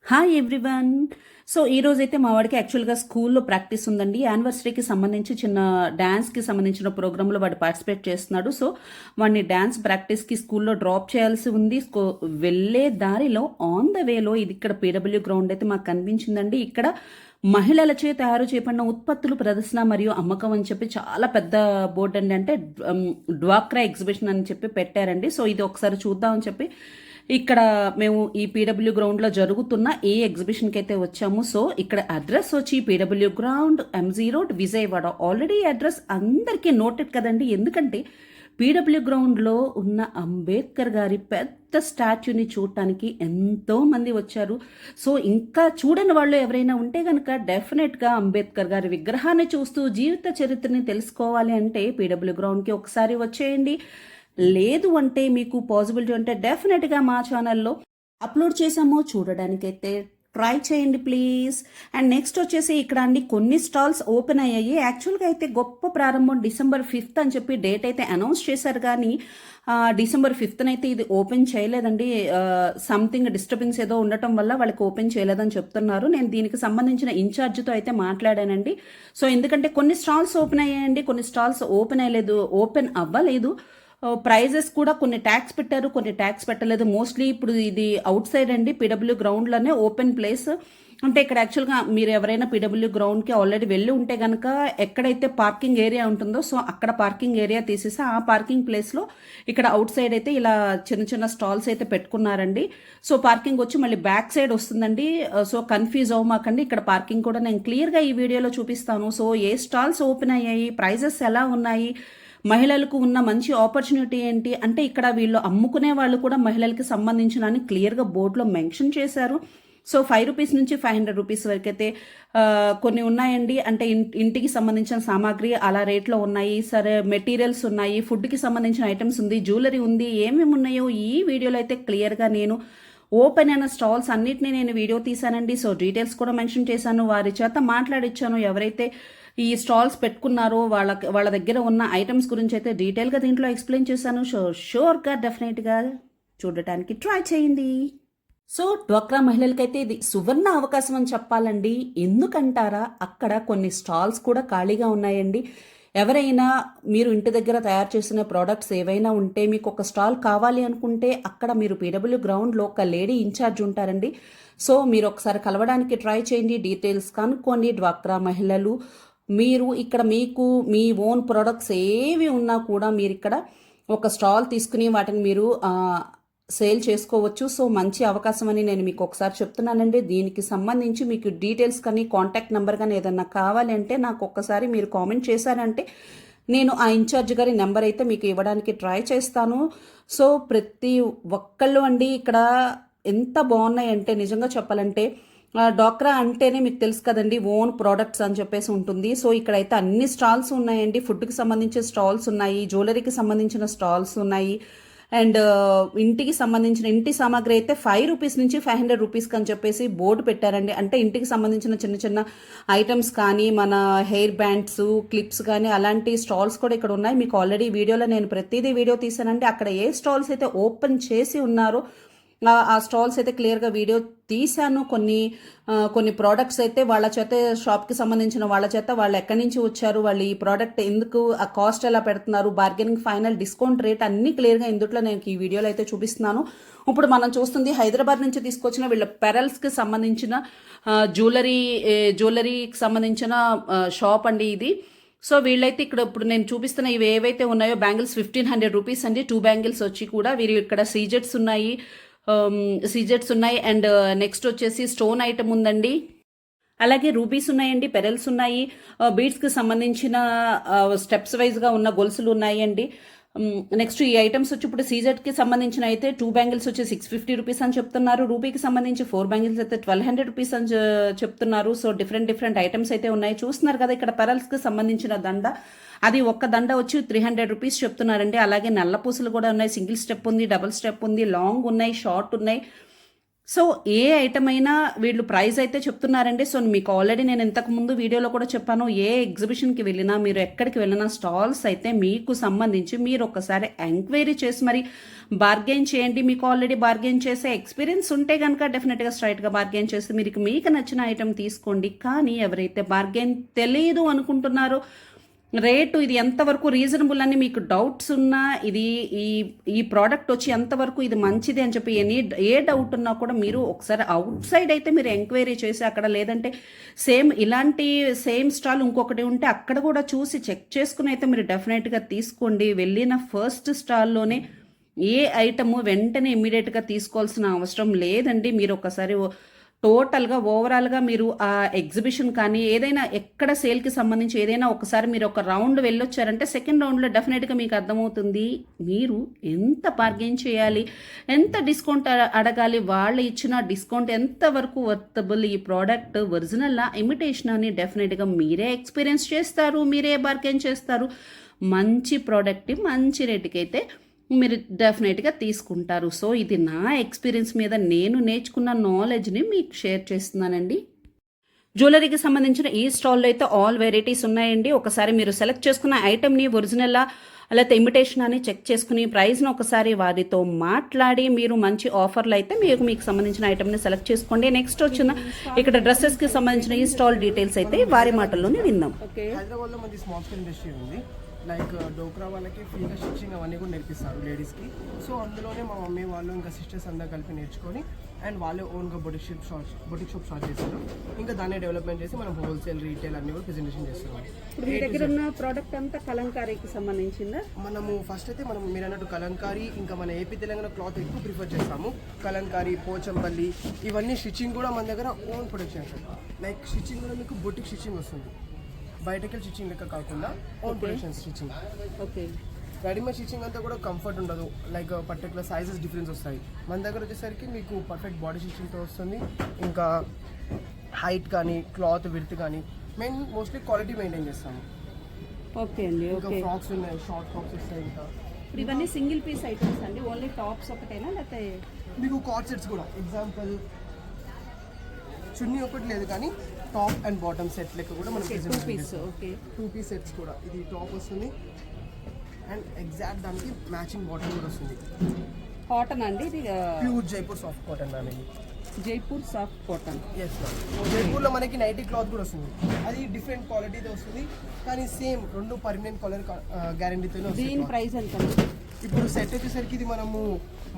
Hi everyone. So ఈరోజైతే మా వాడికి యాక్చువల్గా స్కూల్లో ప్రాక్టీస్ ఉందండి. యానివర్సరీకి సంబంధించి చిన్న డ్యాన్స్కి సంబంధించిన ప్రోగ్రాంలో వాడు పార్టిసిపేట్ చేస్తున్నాడు. సో వాడిని డ్యాన్స్ ప్రాక్టీస్కి స్కూల్లో డ్రాప్ చేయాల్సి ఉంది. వెళ్ళే దారిలో ఆన్ ద వేలో ఇది ఇక్కడ పీడబ్ల్యూ గ్రౌండ్ అయితే మాకు కనిపించిందండి. ఇక్కడ మహిళలచే తయారు చేయబడిన ఉత్పత్తులు ప్రదర్శన మరియు అమ్మకం అని చెప్పి చాలా పెద్ద బోర్డు అండి. అంటే డ్వాక్రా ఎగ్జిబిషన్ అని చెప్పి పెట్టారండి. సో ఇది ఒకసారి చూద్దామని చెప్పి ఇక్కడ మేము ఈ పీడబ్ల్యూ గ్రౌండ్లో జరుగుతున్న ఏ ఎగ్జిబిషన్కి అయితే వచ్చాము. సో ఇక్కడ అడ్రస్ వచ్చి PW ground MG road Vijayawada. Already address అందరికీ నోటెడ్ కదండి. ఎందుకంటే పీడబ్ల్యూ గ్రౌండ్లో ఉన్న అంబేద్కర్ గారి పెద్ద స్టాచ్యూని చూడటానికి ఎంతో మంది వచ్చారు. సో ఇంకా చూడని వాళ్ళు ఎవరైనా ఉంటే కనుక డెఫినెట్గా అంబేద్కర్ గారి విగ్రహాన్ని చూస్తూ జీవిత చరిత్రని తెలుసుకోవాలి అంటే పీడబ్ల్యూ గ్రౌండ్కి ఒకసారి వచ్చేయండి. లేదు అంటే మీకు పాసిబిలిటీ ఉంటే డెఫినెట్గా మా ఛానల్లో అప్లోడ్ చేసామో చూడడానికైతే ట్రై చేయండి ప్లీజ్. అండ్ నెక్స్ట్ వచ్చేసి ఇక్కడ అండి కొన్ని స్టాల్స్ ఓపెన్ అయ్యాయి. యాక్చువల్గా అయితే గొప్ప ప్రారంభం December 5th అని చెప్పి డేట్ అయితే అనౌన్స్ చేశారు, కానీ December 5th అయితే ఇది ఓపెన్ చేయలేదండి. సంథింగ్ డిస్టర్బెన్స్ ఏదో ఉండటం వల్ల వాళ్ళకి ఓపెన్ చేయలేదని చెప్తున్నారు. నేను దీనికి సంబంధించిన ఇన్ఛార్జ్తో అయితే మాట్లాడానండి. సో ఎందుకంటే కొన్ని స్టాల్స్ ఓపెన్ అయ్యాయండి, కొన్ని స్టాల్స్ ఓపెన్ అవ్వలేదు. ప్రైజెస్ కూడా కొన్ని ట్యాక్స్ పెట్టారు, కొన్ని ట్యాక్స్ పెట్టలేదు. మోస్ట్లీ ఇప్పుడు ఇది అవుట్ సైడ్ అండి, పీడబ్ల్యూ గ్రౌండ్లోనే ఓపెన్ ప్లేస్. అంటే ఇక్కడ యాక్చువల్గా మీరు ఎవరైనా పీడబ్ల్యూ గ్రౌండ్కి ఆల్రెడీ వెళ్ళి ఉంటే కనుక ఎక్కడైతే పార్కింగ్ ఏరియా ఉంటుందో సో అక్కడ పార్కింగ్ ఏరియా తీసేసి ఆ పార్కింగ్ ప్లేస్లో ఇక్కడ అవుట్ సైడ్ అయితే ఇలా చిన్న చిన్న స్టాల్స్ అయితే పెట్టుకున్నారండి. సో పార్కింగ్ వచ్చి మళ్ళీ బ్యాక్ సైడ్ వస్తుందండి. సో కన్ఫ్యూజ్ అవ్వమాకండి. ఇక్కడ పార్కింగ్ కూడా నేను క్లియర్గా ఈ వీడియోలో చూపిస్తాను. సో ఏ స్టాల్స్ ఓపెన్ అయ్యాయి, ప్రైజెస్ ఎలా ఉన్నాయి, మహిళలకు ఉన్న మంచి ఆపర్చునిటీ ఏంటి అంటే ఇక్కడ వీళ్ళు అమ్ముకునే వాళ్ళు కూడా మహిళలకి సంబంధించిన అని క్లియర్గా బోర్డులో మెన్షన్ చేశారు. సో 5 రూపీస్ నుంచి 500 రూపీస్ వరకు అయితే కొన్ని ఉన్నాయండి. అంటే ఇంటికి సంబంధించిన సామాగ్రి అలా రేట్లో ఉన్నాయి. సరే మెటీరియల్స్ ఉన్నాయి, ఫుడ్కి సంబంధించిన ఐటమ్స్ ఉంది, జ్యువెలరీ ఉంది. ఏమేమి ఉన్నాయో ఈ వీడియోలో అయితే క్లియర్గా నేను ఓపెన్ అయిన స్టాల్స్ అన్నిటినీ నేను వీడియో తీశానండి. సో డీటెయిల్స్ కూడా మెన్షన్ చేశాను, వారి చేత మాట్లాడిచ్చాను. ఎవరైతే ఈ స్టాల్స్ పెట్టుకున్నారో వాళ్ళ దగ్గర ఉన్న ఐటమ్స్ గురించి అయితే డీటెయిల్గా దీంట్లో ఎక్స్ప్లెయిన్ చేశాను. షూర్గా డెఫినెట్గా చూడటానికి ట్రై చేయండి. సో డ్వాక్రా మహిళలకైతే ఇది సువర్ణ అవకాశం అని చెప్పాలండి. ఎందుకంటారా, అక్కడ కొన్ని స్టాల్స్ కూడా ఖాళీగా ఉన్నాయండి. ఎవరైనా మీరు ఇంటి దగ్గర తయారు చేసిన ప్రోడక్ట్స్ ఏవైనా ఉంటే మీకు ఒక స్టాల్ కావాలి అనుకుంటే అక్కడ మీరు పీడబ్ల్యూ గ్రౌండ్లో ఒక లేడీ ఇన్ఛార్జ్ ఉంటారండి. సో మీరు ఒకసారి కలవడానికి ట్రై చేయండి, డీటెయిల్స్ కనుక్కోండి. డ్వాక్రా మహిళలు మీరు ఇక్కడ మీకు మీ ఓన్ ప్రొడక్ట్స్ ఏవి ఉన్నా కూడా మీరు ఇక్కడ ఒక స్టాల్ తీసుకుని వాటిని మీరు సేల్ చేసుకోవచ్చు. సో మంచి అవకాశం అని నేను మీకు ఒకసారి చెప్తున్నానండి. దీనికి సంబంధించి మీకు డీటెయిల్స్ కానీ కాంటాక్ట్ నెంబర్ కానీ ఏదన్నా కావాలి అంటే నాకు ఒక్కసారి మీరు కామెంట్ చేశారంటే నేను ఆ ఇన్ఛార్జ్ గారి నెంబర్ అయితే మీకు ఇవ్వడానికి ట్రై చేస్తాను. సో ప్రతి ఒక్కళ్ళు అండి ఇక్కడ ఎంత బాగున్నాయంటే నిజంగా చెప్పాలంటే డ్వాక్రా అంటేనే మీకు తెలుసు కదండి, ఓన్ ప్రోడక్ట్స్ అని చెప్పేసి ఉంటుంది. సో ఇక్కడైతే అన్ని స్టాల్స్ ఉన్నాయండి. ఫుడ్కి సంబంధించిన స్టాల్స్ ఉన్నాయి, జ్యువెలరీకి సంబంధించిన స్టాల్స్ ఉన్నాయి, అండ్ ఇంటికి సంబంధించిన ఇంటి సామాగ్రి అయితే 5 రూపీస్ నుంచి 500 రూపీస్కి అని చెప్పేసి బోర్డు పెట్టారండి. అంటే ఇంటికి సంబంధించిన చిన్న చిన్న ఐటమ్స్ కానీ మన హెయిర్ బ్యాండ్స్, క్లిప్స్ కానీ అలాంటి స్టాల్స్ కూడా ఇక్కడ ఉన్నాయి. మీకు ఆల్రెడీ వీడియోలో నేను ప్రతిదీ వీడియో తీసానండి. అక్కడ ఏ స్టాల్స్ అయితే ఓపెన్ చేసి ఉన్నారో ఆ స్టాల్స్ అయితే క్లియర్గా వీడియో తీశాను. కొన్ని ప్రోడక్ట్స్ అయితే వాళ్ళ చేత, షాప్కి సంబంధించిన వాళ్ళ చేత వాళ్ళు ఎక్కడి నుంచి వచ్చారు, వాళ్ళు ఈ ప్రోడక్ట్ ఎందుకు, ఆ కాస్ట్ ఎలా పెడుతున్నారు, బార్గెనింగ్, ఫైనల్ డిస్కౌంట్ రేట్ అన్నీ క్లియర్గా ఇందుట్లో నేను ఈ వీడియోలో అయితే చూపిస్తున్నాను. ఇప్పుడు మనం చూస్తుంది హైదరాబాద్ నుంచి తీసుకొచ్చిన వీళ్ళ పెరల్స్కి సంబంధించిన జ్యువెలరీకి సంబంధించిన షాప్ అండి ఇది. సో వీళ్ళైతే ఇక్కడ ఇప్పుడు నేను చూపిస్తున్న ఇవి ఏవైతే ఉన్నాయో బ్యాంగిల్స్ 1500 రూపీస్ అండి. 2 బ్యాంగిల్స్ వచ్చి కూడా వీరు ఇక్కడ సీజెట్స్ ఉన్నాయి అండ్ నెక్స్ట్ వచ్చేసి స్టోన్ ఐటమ్ ఉందండి. అలాగే రూబీస్ ఉన్నాయండి, పెరల్స్ ఉన్నాయి, బీడ్స్కి సంబంధించిన స్టెప్స్ వైజ్గా ఉన్న గొలుసులు ఉన్నాయండి. నెక్స్ట్ ఈ ఐటమ్స్ వచ్చి ఇప్పుడు సీజెట్కి సంబంధించిన అయితే 2 బ్యాంగిల్స్ వచ్చి 650 రూపీస్ అని చెప్తున్నారు. రూబీకి సంబంధించి 4 బ్యాంగిల్స్ అయితే 1200 రూపీస్ అని చెప్తున్నారు. సో డిఫరెంట్ ఐటమ్స్ అయితే ఉన్నాయి. చూస్తున్నారు కదా ఇక్కడ పెరల్స్కి సంబంధించిన దండ, అది ఒక్క దండ వచ్చి 300 రూపీస్ చెప్తున్నారండి. అలాగే నల్ల పూసలు కూడా ఉన్నాయి, సింగిల్ స్టెప్ ఉంది, డబుల్ స్టెప్ ఉంది, లాంగ్ ఉన్నాయి, షార్ట్ ఉన్నాయి. సో ఏ ఐటమ్ అయినా వీళ్ళు ప్రైస్ అయితే చెప్తున్నారండి. సో మీకు ఆల్రెడీ నేను ఇంతకుముందు వీడియోలో కూడా చెప్పాను. ఏ ఎగ్జిబిషన్‌కి వెళ్ళినా, మీరు ఎక్కడికి వెళ్ళినా స్టాల్స్ అయితే మీకు సంబంధించి మీరు ఒకసారి ఎంక్వైరీ చేసి మరి బార్గెయిన్ చేయండి. మీకు ఆల్రెడీ బార్గెయిన్ చేసే ఎక్స్పీరియన్స్ ఉంటే కనుక డెఫినెట్‌గా స్ట్రైట్‌గా బార్గెయిన్ చేసి మీకు నచ్చిన ఐటమ్ తీసుకోండి. కానీ ఎవరైతే బార్గెయిన్ తెలీదు అనుకుంటున్నారో రేటు ఇది ఎంతవరకు రీజనబుల్ అని మీకు డౌట్స్ ఉన్నా, ఇది ఈ ప్రోడక్ట్ వచ్చి ఎంతవరకు ఇది మంచిది అని చెప్పి ఏ డౌట్ ఉన్నా కూడా మీరు ఒకసారి అవుట్ సైడ్ అయితే మీరు ఎంక్వైరీ చేసి అక్కడ, లేదంటే ఇలాంటి సేమ్ స్టాల్ ఇంకొకటి ఉంటే అక్కడ కూడా చూసి చెక్ చేసుకుని అయితే మీరు డెఫినెట్గా తీసుకోండి. వెళ్ళిన ఫస్ట్ స్టాల్లోనే ఏ ఐటము వెంటనే ఇమ్మీడియట్గా తీసుకోవాల్సిన అవసరం లేదండి. మీరు ఒకసారి టోటల్గా ఓవరాల్గా మీరు ఆ ఎగ్జిబిషన్ కానీ ఏదైనా ఎక్కడ సేల్కి సంబంధించి ఏదైనా ఒకసారి మీరు ఒక రౌండ్ వెళ్ళొచ్చారంటే సెకండ్ రౌండ్లో డెఫినెట్గా మీకు అర్థమవుతుంది మీరు ఎంత బార్గెయిన్ చేయాలి, ఎంత డిస్కౌంట్ అడగాలి, వాళ్ళు ఇచ్చిన డిస్కౌంట్ ఎంతవరకు వర్తబుల్, ఈ ప్రోడక్ట్ ఒరిజినల్లా ఇమిటేషన్ అని డెఫినెట్గా మీరే ఎక్స్పీరియన్స్ చేస్తారు, మీరే బార్గెయిన్ చేస్తారు. మంచి ప్రోడక్ట్ మంచి రేటుకి అయితే మీరు డెఫినెట్గా తీసుకుంటారు. సో ఇది నా ఎక్స్పీరియన్స్ మీద నేను నేర్చుకున్న నాలెడ్జ్ని మీకు షేర్ చేస్తున్నానండి. జ్యువెలరీకి సంబంధించిన ఈ స్టాల్లో అయితే ఆల్ వెరైటీస్ ఉన్నాయండి. ఒకసారి మీరు సెలెక్ట్ చేసుకున్న ఐటెంని ఒరిజినల్లా లేకపోతే ఇమిటేషన్ అని చెక్ చేసుకుని ప్రైస్ని ఒకసారి వారితో మాట్లాడి మీరు మంచి ఆఫర్లు అయితే మీకు సంబంధించిన ఐటెంని సెలెక్ట్ చేసుకోండి. నెక్స్ట్ వచ్చిన ఇక్కడ డ్రెస్సెస్కి సంబంధించిన ఈ స్టాల్ డీటెయిల్స్ అయితే వారి మాటల్లోనే విందాం. హైదరాబాద్లో మంచి స్మాల్ స్కేల్ ఇండస్ట్రీ ఉంది. లైక్ డోక్రా వాళ్ళకి ఫ్రీగా స్టిచ్చింగ్ అవన్నీ కూడా నేర్పిస్తారు లేడీస్కి. సో అందులోనే మా మమ్మీ వాళ్ళు ఇంకా సిస్టర్స్ అందరూ కలిపి నేర్చుకొని అండ్ వాళ్ళే ఓన్గా బొటిక్ షాప్ స్టార్ట్ చేస్తారు. ఇంకా దాన్ని డెవలప్మెంట్ చేసి మనం హోల్సేల్ రీటైల్ అన్ని కూడా ప్రెజెంటేషన్ చేస్తున్నాం. ఇప్పుడు మీ దగ్గర ఉన్న ప్రోడక్ట్ అంతా కలంకారీకి సంబంధించిందా? మనము ఫస్ట్ అయితే మీరు అన్నట్టు కలంకారీ, ఇంకా మన ఏపీ తెలంగాణ క్లాత్ ఎక్కువ ప్రిఫర్ చేస్తాము. కలంకారీ, పోచంపల్లి ఇవన్నీ స్టిచ్చింగ్ కూడా మన దగ్గర ఓన్ ప్రొడక్షన్. లైక్ స్టిచ్చింగ్ కూడా మీకు బొటిక్ స్టిచ్చింగ్ వస్తుంది, బయటకి స్టిచ్చింగ్ లెక్క కాకుండా own production stitching. Okay. Readymade stitching అంతా కూడా కంఫర్ట్ ఉండదు, లైక్ పర్టికులర్ సైజెస్ డిఫరెన్స్ వస్తాయి. మన దగ్గర వచ్చేసరికి మీకు పర్ఫెక్ట్ బాడీ స్టిచ్చింగ్తో వస్తుంది. ఇంకా హైట్ కానీ క్లాత్ విడ్త్ కానీ మోస్ట్లీ క్వాలిటీ మెయింటైన్ చేస్తాము. ఓకే అండి. ఇంకా ఫ్రాక్స్ ఉన్నాయి, షార్ట్ ఫ్రాక్స్ వస్తాయి. ఇంకా ఇవన్నీ సింగిల్ పీస్ ఐటమ్స్ అండి, ఓన్లీ టాప్స్ ఒకటేనా లేకపోతే మీకు కార్డ్ సెట్స్ కూడా, ఎగ్జాంపుల్ చున్నీ ఒకటి లేదు కానీ టాప్ అండ్ బాటమ్ సెట్ లెక్క కూడా మనకి 2 పీస్ సెట్స్ కూడా. ఇది టాప్ వస్తుంది అండ్ ఎగ్జాక్ట్ దానికి మ్యాచింగ్ బాటమ్ కూడా వస్తుంది. కాటన్ అండి ఇది? Pure Jaipur soft cotton ma'am. ఇది Jaipur soft cotton. Yes ma'am. జైపూర్లో మనకి నైటీ క్లాత్ కూడా వస్తుంది. అది డిఫరెంట్ క్వాలిటీతో వస్తుంది కానీ సేమ్ రెండు పర్మనెంట్ కలర్ గ్యారంటీతోనే వస్తుంది. దీని ప్రైస్ ఎంత? ఇప్పుడు సెట్ వచ్చేసరికి ఇది మనము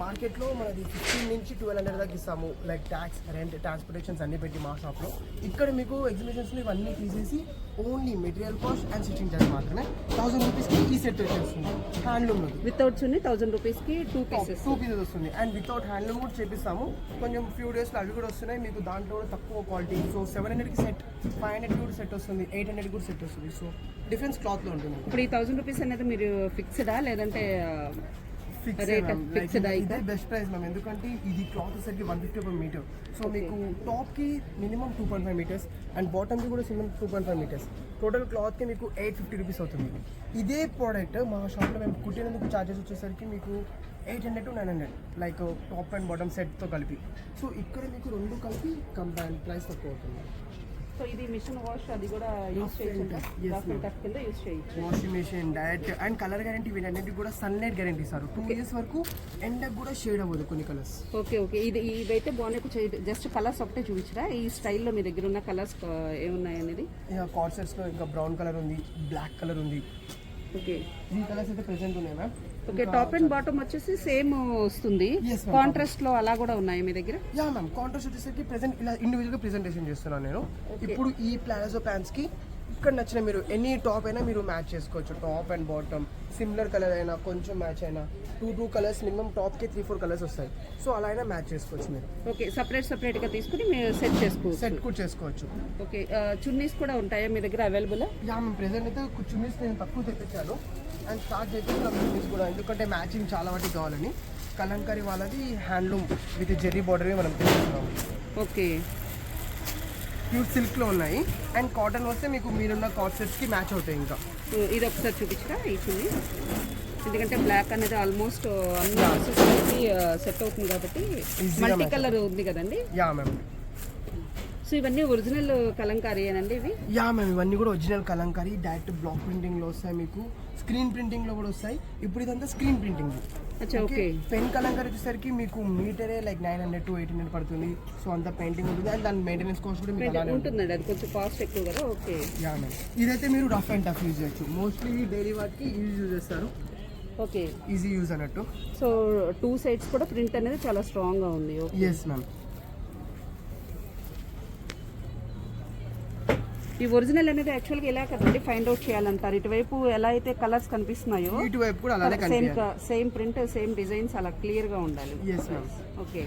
మార్కెట్లో మనది 15 నుంచి 1200 దాకా ఇస్తాము. లైక్ ట్యాక్స్, రెంట్, ట్రాన్స్పోర్టేషన్స్ అన్ని పెట్టి మా షాప్లో. ఇక్కడ మీకు ఎగ్జిబిషన్స్లో ఇవన్నీ తీసేసి only material cost and stitching charge మాత్రమే 1000 రూపీస్కి ఈ సెట్ వచ్చేస్తుంది. హ్యాండ్లూమ్లో వితౌట్ చున్నీ 1000 రూపీస్కి 2 పీసెస్ వస్తుంది. అండ్ వితౌట్ హ్యాండ్లూమ్ కూడా చేపిస్తాము. కొంచెం ఫ్యూ డేస్లో అవి కూడా వస్తున్నాయి. మీకు దాంట్లో కూడా తక్కువ క్వాలిటీ. సో 700కి సెట్, 500కి కూడా సెట్ వస్తుంది, 800కి కూడా సెట్ వస్తుంది. సో డిఫరెన్స్ క్లాత్లో ఉంటుంది. ఇప్పుడు ఈ 1000 రూపీస్ అనేది మీరు ఫిక్స్డా లేదంటే ఇదే బెస్ట్ ప్రైస్ మ్యామ్. ఎందుకంటే ఇది క్లాత్ వచ్చేసరికి 150 per మీటర్. సో మీకు టాప్కి మినిమం 2.5 మీటర్స్ అండ్ బాటమ్కి కూడా మినిమం 2.5 మీటర్స్. టోటల్ క్లాత్కి మీకు 850 రూపీస్ అవుతుంది. ఇదే ప్రోడక్ట్ మా షాప్లో మేము కుట్టినందుకు ఛార్జెస్ వచ్చేసరికి మీకు 800 to 900, like top and bottom సెట్తో కలిపి. సో ఇక్కడ మీకు రెండు కలిపి కంపేర్ ప్రైస్ తక్కువ అవుతుంది. సో ఇది మిషన్ వాష్ అది కూడా యూస్ చేయొచ్చు, కింద యూస్ చేయొచ్చు. Washing machine, direct and colour guarantee వీటన్నిటికి కూడా సన్లైట్ గ్యారంటీ ఇస్తారు. 2 years వరకు ఎండకు కూడా షేడ్ అవ్వదు కొన్ని కలర్స్. ఓకే. ఇవైతే బాగున్నాయి. జస్ట్ కలర్స్ ఒకటే చూపించరా ఈ స్టైల్లో మీ దగ్గర ఉన్న కలర్స్ ఏమున్నాయి అనేది? కార్డ్ సెట్స్లో ఇంకా బ్రౌన్ కలర్ ఉంది, బ్లాక్ కలర్ ఉంది. ఓకే. ఈ కలర్స్ అయితే ప్రెజెంట్ ఉన్నాయి ma'am. Okay. Top and bottom వచ్చేసి సేమ్ వస్తుంది. కాంట్రాస్ట్ లో అలా కూడా ఉన్నాయి మీ దగ్గర? Yeah ma'am. కాంట్రాస్ట్ వచ్చేసరికి ప్రెజెంట్ ఇలా ఇండివిజువల్ గా ప్రెజెంటేషన్ చేస్తున్నాను నేను. ఇప్పుడు ఈ ప్లాజో ప్యాంట్స్ కి ఇక్కడ నచ్చిన మీరు ఎనీ టాప్ అయినా మీరు మ్యాచ్ చేసుకోవచ్చు. Top and bottom similar colour అయినా కొంచెం మ్యాచ్ అయినా 2 కలర్స్ మినిమం, టాప్కి 3-4 కలర్స్ వస్తాయి. సో అలా అయినా మ్యాచ్ చేసుకోవచ్చు మీరు. ఓకే. సపరేట్గా తీసుకుని మీరు సెట్ కూడా చేసుకోవచ్చు. ఓకే. చున్నీస్ కూడా ఉంటాయా మీ దగ్గర అవైలబుల్? Yeah ma'am. ప్రెజెంట్ అయితే చున్నీస్ నేను తక్కువ తెప్పించాను అండ్ స్టార్ట్ చేస్తున్నాం చున్నీస్ కూడా, ఎందుకంటే మ్యాచింగ్ చాలా వాటికి కావాలని. కలంకారీ వాళ్ళది హ్యాండ్లూమ్ విత్ జెర్రీ బార్డర్ మనం తెప్పిస్తున్నాం. ఓకే. ప్యూర్ సిల్క్లో ఉన్నాయి అండ్ కాటన్ వస్తే మీకు మీరున్న కార్డ్ సెట్స్కి మ్యాచ్ అవుతాయి. ఇంకా ఇది ఒకసారి చూపించరా ఈ చున్నీ? ఎందుకంటే బ్లాక్ అనేది ఆల్మోస్ట్ అన్ని డ్రెస్సెస్కి సెట్ అవుతుంది కాబట్టి మల్టీ కలర్ ఉంది కదండి. Yeah ma'am. సో ఇవన్నీ ఒరిజినల్ కలంకారీ అండి ఇవి? యా మ్యామ్, ఇవన్నీ కూడా ఒరిజినల్ కలంకారీ. డైరెక్ట్ బ్లాక్ ప్రింటింగ్లో వస్తాయి, మీకు స్క్రీన్ ప్రింటింగ్లో కూడా వస్తాయి. ఇప్పుడు ఇదంతా screen printing. Okay. Pen Kalamkari వచ్చేసరికి మీకు మీటరే లైక్ 900 to 1800 పడుతుంది. సో అంత పెయింటింగ్ ఉంటుంది అండ్ దాని మెయింటెనెన్స్ కాస్ట్ కూడా మీకు అలానే ఉంటుందండి, అది కొంచెం కాస్ట్ ఎక్కువ కదా. ఓకే. యా మ్యామ్, ఇదైతే మీరు రఫ్ అండ్ టఫ్ యూజ్ చేయొచ్చు. మోస్ట్లీ డైలీ వాటికి యూజ్ చేస్తారు. ఓకే, ఈజీ యూజ్ అన్నట్టు. సో 2 సైడ్స్ కూడా ప్రింట్ అనేది చాలా స్ట్రాంగ్గా ఉంది. Yes ma'am. ఈ ఒరిజినల్ అనేది యాక్చువల్గా ఎలా కదండి ఫైండ్ అవుట్ చేయాలంటారు? ఇటువైపు ఎలా అయితే కలర్స్ కనిపిస్తున్నాయో ఇటువైపు కూడా అలానే కనిపిస్తుంది. సేమ్ ప్రింట్ సేమ్ డిజైన్స్ అలా క్లియర్గా ఉండాలి. Yes ma'am. Okay.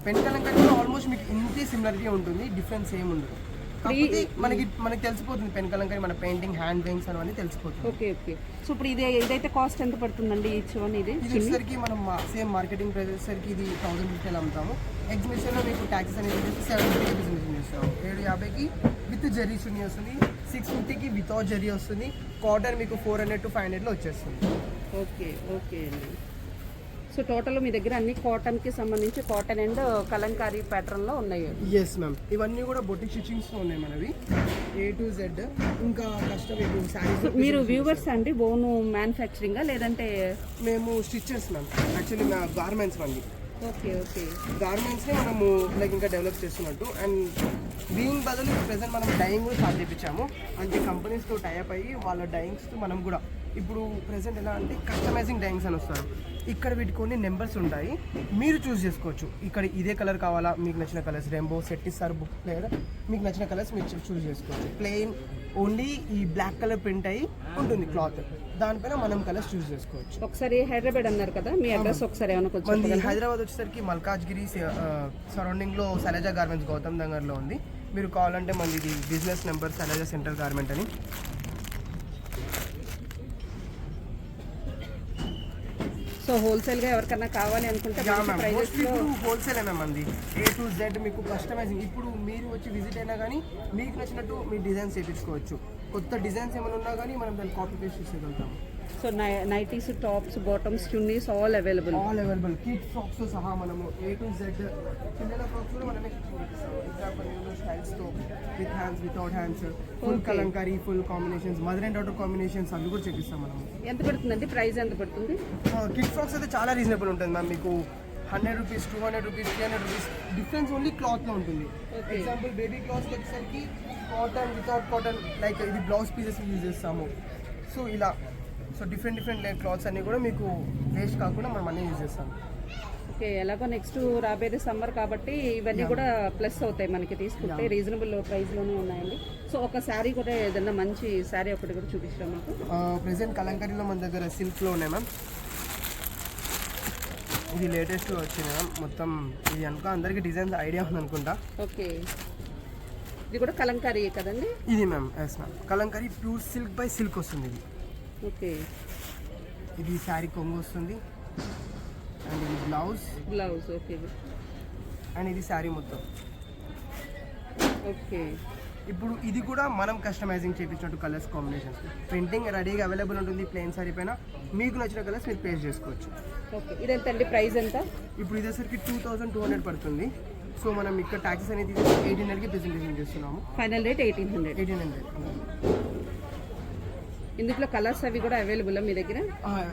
Pen Kalamkari కూడా ఆల్మోస్ట్ మీకు ఇంతే సిమిలారిటీ ఉంటుంది, డిఫరెన్స్ ఏం ఉండదు. కాకపోతే మనకి తెలిసిపోతుంది పెన్ కలంకారీ మన పెయింటింగ్ హ్యాండ్ పెయింట్స్ అవన్నీ తెలిసిపోతుంది. Okay okay. సో ఇప్పుడు ఇదైతే కాస్ట్ ఎంత పడుతుందండి ఈచ్ వన్? ఇది వచ్చేసరికి మనం సేమ్ మార్కెటింగ్ ప్రైస్ వచ్చేసరికి ఇది 1000 రూపీస్ అమ్ముతాము. ఎగ్జిబిషన్లో మీకు ట్యాక్సెస్ అనేది 750 రూపీస్ చేస్తాము. 750కి విత్ జరీ చున్నీ వస్తుంది, 650కి వితౌట్ జరీ వస్తుంది. కాటన్ మీకు 400 to 500లో వచ్చేస్తుంది. ఓకే ఓకే అండి. సో టోటల్ మీ దగ్గర అన్ని కాటన్కి సంబంధించి కాటన్ అండ్ కలంకారీ ప్యాటర్న్లో ఉన్నాయి. ఎస్ మ్యామ్, ఇవన్నీ కూడా బొటిక్ స్టిచ్చింగ్స్లో ఉన్నాయి మనవి A to Z. ఇంకా కష్టం ఇప్పుడు శారీస్. మీరు వ్యూవర్స్ అండి ఓన్ మ్యానుఫ్యాక్చరింగా లేదంటే? మేము స్టిచెస్ మ్యామ్, యాక్చువల్లీ మా గార్మెంట్స్ అండి. Okay okay. గార్మెంట్స్ని మనము లైక్ ఇంకా డెవలప్ చేస్తున్నట్టు. అండ్ బీయింగ్ బదులు ప్రెసెంట్ మనం డైయింగ్ కూడా స్టార్ట్ చేయించాము. అంటే కంపెనీస్తో టైఅప్ అయ్యి వాళ్ళ డైయింగ్స్తో మనం కూడా ఇప్పుడు ప్రెసెంట్ ఎలా అంటే కస్టమైజింగ్ డైయింగ్స్ అని వస్తారు. ఇక్కడ వీటి కొన్ని నెంబర్స్ ఉంటాయి, మీరు చూస్ చేసుకోవచ్చు. ఇక్కడ ఇదే కలర్ కావాలా, మీకు నచ్చిన కలర్స్ రెయిన్బో సెట్ ఇస్తారు బుక్ లేదా మీకు నచ్చిన కలర్స్ మీరు చూస్ చేసుకోవచ్చు. ప్లెయిన్ ఓన్లీ ఈ బ్లాక్ కలర్ ప్రింట్ అయ్యి ఉంటుంది క్లాత్, దానిపైన మనం కలర్స్ చూస్ చేసుకోవచ్చు. ఒకసారి హైదరాబాద్ అన్నారు కదా, మీ అడ్రస్ ఒకసారి మనది హైదరాబాద్ వచ్చేసరికి మల్కాజ్గిరి సరౌండింగ్లో శైలజ గార్మెంట్స్ గౌతమ్ నగర్లో ఉంది. మీరు కావాలంటే మనది ఇది business number Shailaja central garment అని. సో హోల్సేల్గా ఎవరికన్నా కావాలి అనుకుంటే హోల్సేల్ అయినా మంది A to Z మీకు కస్టమైజింగ్. ఇప్పుడు మీరు వచ్చి విజిట్ అయినా కానీ మీకు నచ్చినట్టు మీ డిజైన్స్ చేయించుకోవచ్చు. కొత్త డిజైన్స్ ఏమైనా ఉన్నా కానీ మనం దాన్ని కాపీ పేస్ట్ చేసేయగలుగుతాము. So nighties, tops, bottoms, chunnis all available. Kid frocks సహా మనము A to Z. పిల్లల ఫ్రాక్స్ కూడా మనమే ఎగ్జాంపుల్ స్టైల్స్తో with hands, without hands, full kalamkari, full combinations, mother and daughter combinations అవి కూడా చేపిస్తాం మనము. ఎంత పడుతుందండి ప్రైస్? ఎంత పడుతుంది? కిడ్ ఫ్రాక్స్ అయితే చాలా రీజనబుల్ ఉంటుంది మ్యామ్. మీకు 100 rupees, 200 rupees, 300 rupees difference only క్లాత్లో ఉంటుంది. ఎగ్జాంపుల్ బేబీ క్లాత్స్ వచ్చేసరికి కాటన్, వితౌట్ కాటన్, లైక్ ఇది బ్లౌజ్ పీసెస్ యూజ్ చేస్తాము. సో ఇలా డిఫరెంట్ క్లాత్స్ అన్నీ కూడా మీకు వేస్ట్ కాకుండా మనం అన్నీ యూజ్ చేస్తాము. ఓకే. ఎలాగో నెక్స్ట్ రాబోయేది సమ్మర్ కాబట్టి ఇవన్నీ కూడా ప్లస్ అవుతాయి మనకి తీసుకుంటే. రీజనబుల్ ప్రైస్లోనే ఉన్నాయండి. సో ఒక శారీ కూడా ఏదన్నా మంచి శారీ ఒకటి కూడా చూపించాం మాకు. ప్రెసెంట్ కలంకారీలో మన దగ్గర సిల్క్లో ఉన్నాయి మ్యామ్. ఇది లేటెస్ట్గా వచ్చింది మ్యామ్. మొత్తం ఇది అనుక అందరికీ డిజైన్స్ ఐడియా ఉంది అనుకుంటా. ఓకే. ఇది కూడా కలంకారీ కదండి? ఇది ma'am yes ma'am, Kalamkari pure silk by silk వస్తుంది ఇది. ఓకే. ఇది శారీ కొంగు వస్తుంది అండ్ ఇది బ్లౌజ్. ఓకే. అండ్ ఇది శారీ మొత్తం. ఓకే. ఇప్పుడు ఇది కూడా మనం కస్టమైజింగ్ చేయించినట్టు కలర్స్ కాంబినేషన్స్. ప్రింటింగ్ రెడీగా అవైలబుల్ ఉంటుంది ప్లెయిన్ శారీ పైన. మీకు నచ్చిన కలర్స్ మీరు పేస్ట్ చేసుకోవచ్చు. ఓకే. ఇదెంత అండి ప్రైస్ ఎంత? ఇప్పుడు ఇదేసరికి 2200 పడుతుంది. సో మనం ఇక్కడ ట్యాక్సెస్ అనేది 1800కి ప్రెజెంటేషన్ చేస్తున్నాము. Final rate 1800. ఇందులో కలర్స్ అవి కూడా అవైలబుల్ మీ దగ్గర?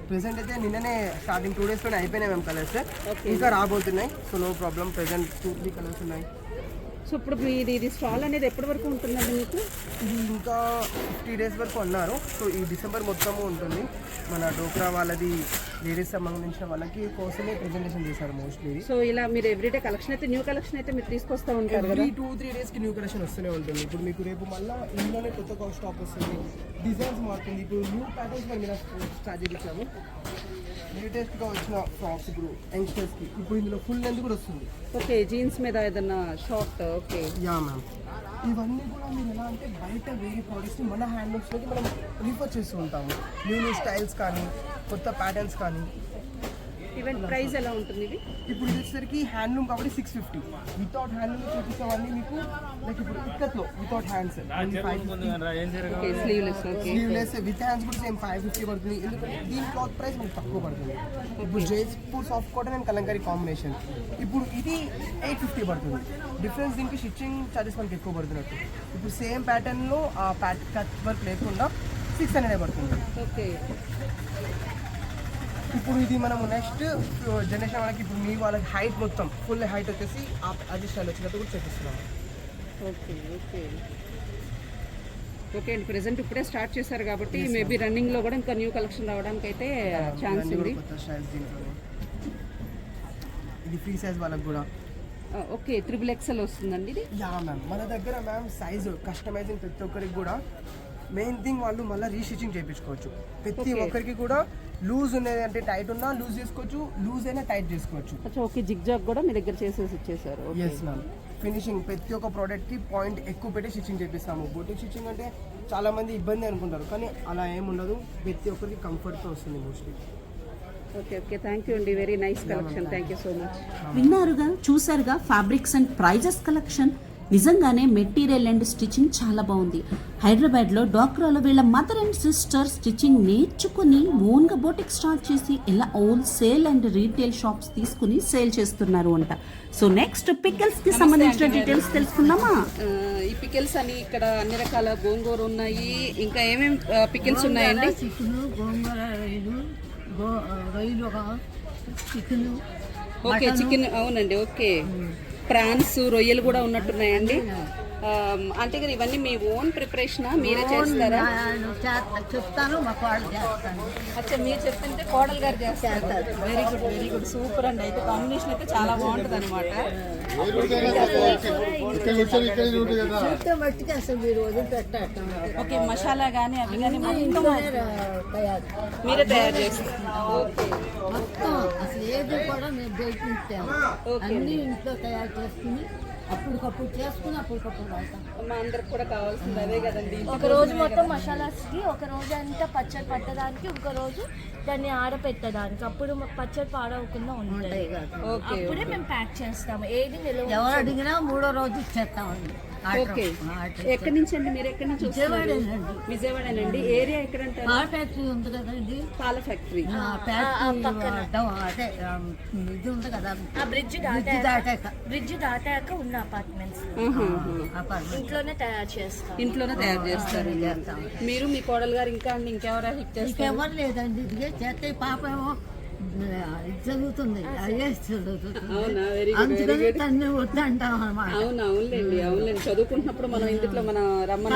ప్రెసెంట్ అయితే నిన్ననే స్టార్టింగ్ 2 డేస్లోనే అయిపోయినాయి మేము కలర్స్. ఇంకా రాబోతున్నాయి. So no problem. Present 2-3 colours ఉన్నాయి. సో ఇప్పుడు ఇది స్టాల్ అనేది ఎప్పటి వరకు ఉంటుందండి మీకు? ఇది ఇంకా 50 డేస్ వరకు అన్నారు. సో ఈ డిసెంబర్ మొత్తము ఉంటుంది. మన డోక్రా వాళ్ళది లేడీస్ సంబంధించిన వాళ్ళకి కోసమే ప్రెజెంటేషన్ చేశారు మోస్ట్లీ. సో ఇలా మీరు ఎవ్రీడే కలెక్షన్ అయితే న్యూ కలెక్షన్ అయితే మీరు తీసుకొస్తూ ఉంటారు కదా? 2-3 డేస్కి న్యూ కలెక్షన్ వస్తూనే ఉంటుంది. ఇప్పుడు మీకు రేపు మళ్ళీ ఇందులోనే కొత్త స్టాక్ వస్తుంది, డిజైన్స్ మారుతుంది. ఇప్పుడు న్యూ ప్యాటర్న్స్ మీద స్టార్ట్ చేయించాము. లేటెస్ట్గా వచ్చిన ఫ్రాక్స్ ఇప్పుడు యంగ్స్టర్స్కి ఇప్పుడు ఇందులో ఫుల్ లెంత్ కూడా వస్తుంది. ఓకే. జీన్స్ మీద ఏదన్నా షార్ట్. ఓకే. Yeah ma'am. ఇవన్నీ కూడా మీరు ఎలా అంటే బయట వేరే ప్రోడక్ట్స్ని మన హ్యాండ్లూమ్స్లోకి మనం రిఫర్ చేస్తూ ఉంటాము. న్యూ స్టైల్స్ కానీ కొత్త ప్యాటర్న్స్ కానీ ఈవెంట్ ప్రైస్ ఎలా ఉంటుంది ఇది? ఇప్పుడు ఇది వచ్చేసరికి హ్యాండ్లూమ్ కాబట్టి 650. వితౌట్ హ్యాండ్లూమ్ చూపిస్తామని మీకు లైక్ ఇప్పుడు ఇక్కత్లో without hands sleeveless with hands కూడా సేమ్ 550 పడుతుంది. ఎందుకంటే దీని క్లాత్ ప్రైస్ మీకు తక్కువ పడుతుంది. ఇప్పుడు Jaipur soft cotton and Kalamkari combination ఇప్పుడు ఇది 850 పడుతుంది. డిఫరెన్స్ దీనికి స్టిచ్చింగ్ చార్జెస్ మనకి ఎక్కువ పడుతున్నట్టు. ఇప్పుడు సేమ్ ప్యాటర్న్లో ఆ కట్ వర్క్ లేకుండా 600 పడుతుంది. ఓకే. ఇప్పుడు ఇది మనము నెక్స్ట్ జనరేషన్ వాళ్ళకి ఇప్పుడు మీ వాళ్ళకి హైట్ మొత్తం ఫుల్ హైట్ వచ్చేసి అది స్టైల్ వచ్చినట్టు కూడా చూపిస్తున్నాం. ఓకే ఓకే ఓకే అండి. ప్రెసెంట్ ఇప్పుడే స్టార్ట్ చేశారు కాబట్టి మేబీ రన్నింగ్లో కూడా ఇంకా న్యూ కలెక్షన్ రావడానికి అయితే ఛాన్స్ ఉంది. ఇది ఫ్రీ సైజ్ వాళ్ళకి కూడా ఓకే. XXL వస్తుందండి ఇది? యా మ్యామ్, మన దగ్గర మ్యామ్ సైజు కస్టమైజింగ్ ప్రతి ఒక్కరికి కూడా మెయిన్ థింగ్ వాళ్ళు మళ్ళీ రీస్టిచింగ్ చేయించుకోవచ్చు. ప్రతి ఒక్కరికి కూడా లూజ్ ఉన్నది అంటే టైట్ ఉన్నా లూజ్ చేసుకోవచ్చు, లూజ్ అయినా టైట్ చేసుకోవచ్చు. ఓకే. జిగ్జాగ్ కూడా మీ దగ్గర చేసేసి ఇచ్చేసారు? Yes ma'am. ఫినిషింగ్ ప్రతి ఒక్క ప్రోడక్ట్కి పాయింట్ ఎక్కువ పెట్టి స్టిచ్చింగ్ చేపిస్తాము. బొటిక్ స్టిచ్చింగ్ అంటే చాలా మంది ఇబ్బంది అనుకుంటారు, కానీ అలా ఏముండదు. ప్రతి ఒక్కరికి కంఫర్ట్తో వస్తుంది mostly. Okay okay. Thank you అండి. Very nice collection. Thank you so much. విన్నారుగా, చూసారుగా ఫ్యాబ్రిక్స్ అండ్ ప్రైజెస్ కలెక్షన్. నిజంగానే మెటీరియల్ అండ్ స్టిచ్చింగ్ చాలా బాగుంది. హైదరాబాద్లో డాక్రాలో వీళ్ళ మదర్ అండ్ సిస్టర్ స్టిచ్చింగ్ నేర్చుకుని ఓన్గా బోటిక్ స్టార్ట్ చేసి ఇలా హోల్సేల్ అండ్ రీటైల్ షాప్స్ తీసుకుని సేల్ చేస్తున్నారు అంట. సో నెక్స్ట్ పికిల్స్కి సంబంధించిన డీటెయిల్స్ తెలుసుకుందామా? ఈ పికిల్స్ అని ఇక్కడ అన్ని రకాల గోంగూర ఉన్నాయి. ఇంకా ఏమేమి పికిల్స్ ఉన్నాయండి? చికెన్, గోంగూర, రొయ్యలు, చికెన్. ఓకే. చికెన్, అవునండి. ఓకే. ప్రాన్స్, రొయ్యలు కూడా ఉన్నట్టున్నాయండి. అంటే గారు ఇవన్నీ మీ ఓన్ ప్రిపరేషనా, మీరే చేస్తారా? చెప్తాను, మా కోడలు చేస్తాను. అచ్చా, మీరు చెప్తుంటే కోడలు గారు చేస్తారు. Very good, very good, super అండి. అయితే కాంబినేషన్ అయితే చాలా బాగుంటుంది అనమాట. మట్టికి అసలు మీరు వదిలిపెట్టారు. ఓకే. మసాలా కానీ అవి కానీ మీరే తయారు చేస్తారు? ఓకే. మొత్తం అసలు ఏది కూడా మేము బయట ఇస్తాము. అన్ని ఇంట్లో తయారు చేసుకుని అప్పటికప్పుడు చేసుకుని అప్పటికప్పుడు వాడతాం. మా అందరికి కూడా కావాల్సింది అదే కదండి. ఒక రోజు మొత్తం మసాలాస్కి, ఒక రోజు అంతా పచ్చడి పట్టడానికి, ఒక రోజు దాన్ని ఆరపెట్టడానికి. అప్పుడు పచ్చడి పాడవకుండా ఉంటాయి. అప్పుడే మేము ప్యాక్ చేస్తాము. ఏది నిలవ ఎవరు అడిగినా 3వ రోజు ఇచ్చేస్తామండి. ఓకే. ఎక్కడి నుంచి అండి మీరు? ఎక్కడి నుంచి? విజయవాడేనండి. ఏరియా ఎక్కడంటారు? పాల ఫ్యాక్టరీ ఉంది కదండి, పాల ఫ్యాక్టరీ. అదే ఇది ఉంది కదా, బ్రిడ్జ్ దాటాక ఉన్న అపార్ట్మెంట్స్ ఇంట్లోనే తయారు చేస్తాం. ఇంట్లోనే తయారు చేస్తారు మీరు, మీ కోడలు గారు, ఇంకా అండి ఇంకెవరా హెల్ప్ చేస్తారు? ఇంకెవరు లేదండి. ఇదిగే చేస్తే పాప ఏమో చదువుతుంది, అందుకని తన్ని వద్దంటాం అన్నమాట. అవునులేండి, అవునులేండి. చదువుకుంటున్నప్పుడు మనం ఇంట్లో మన రమ్మని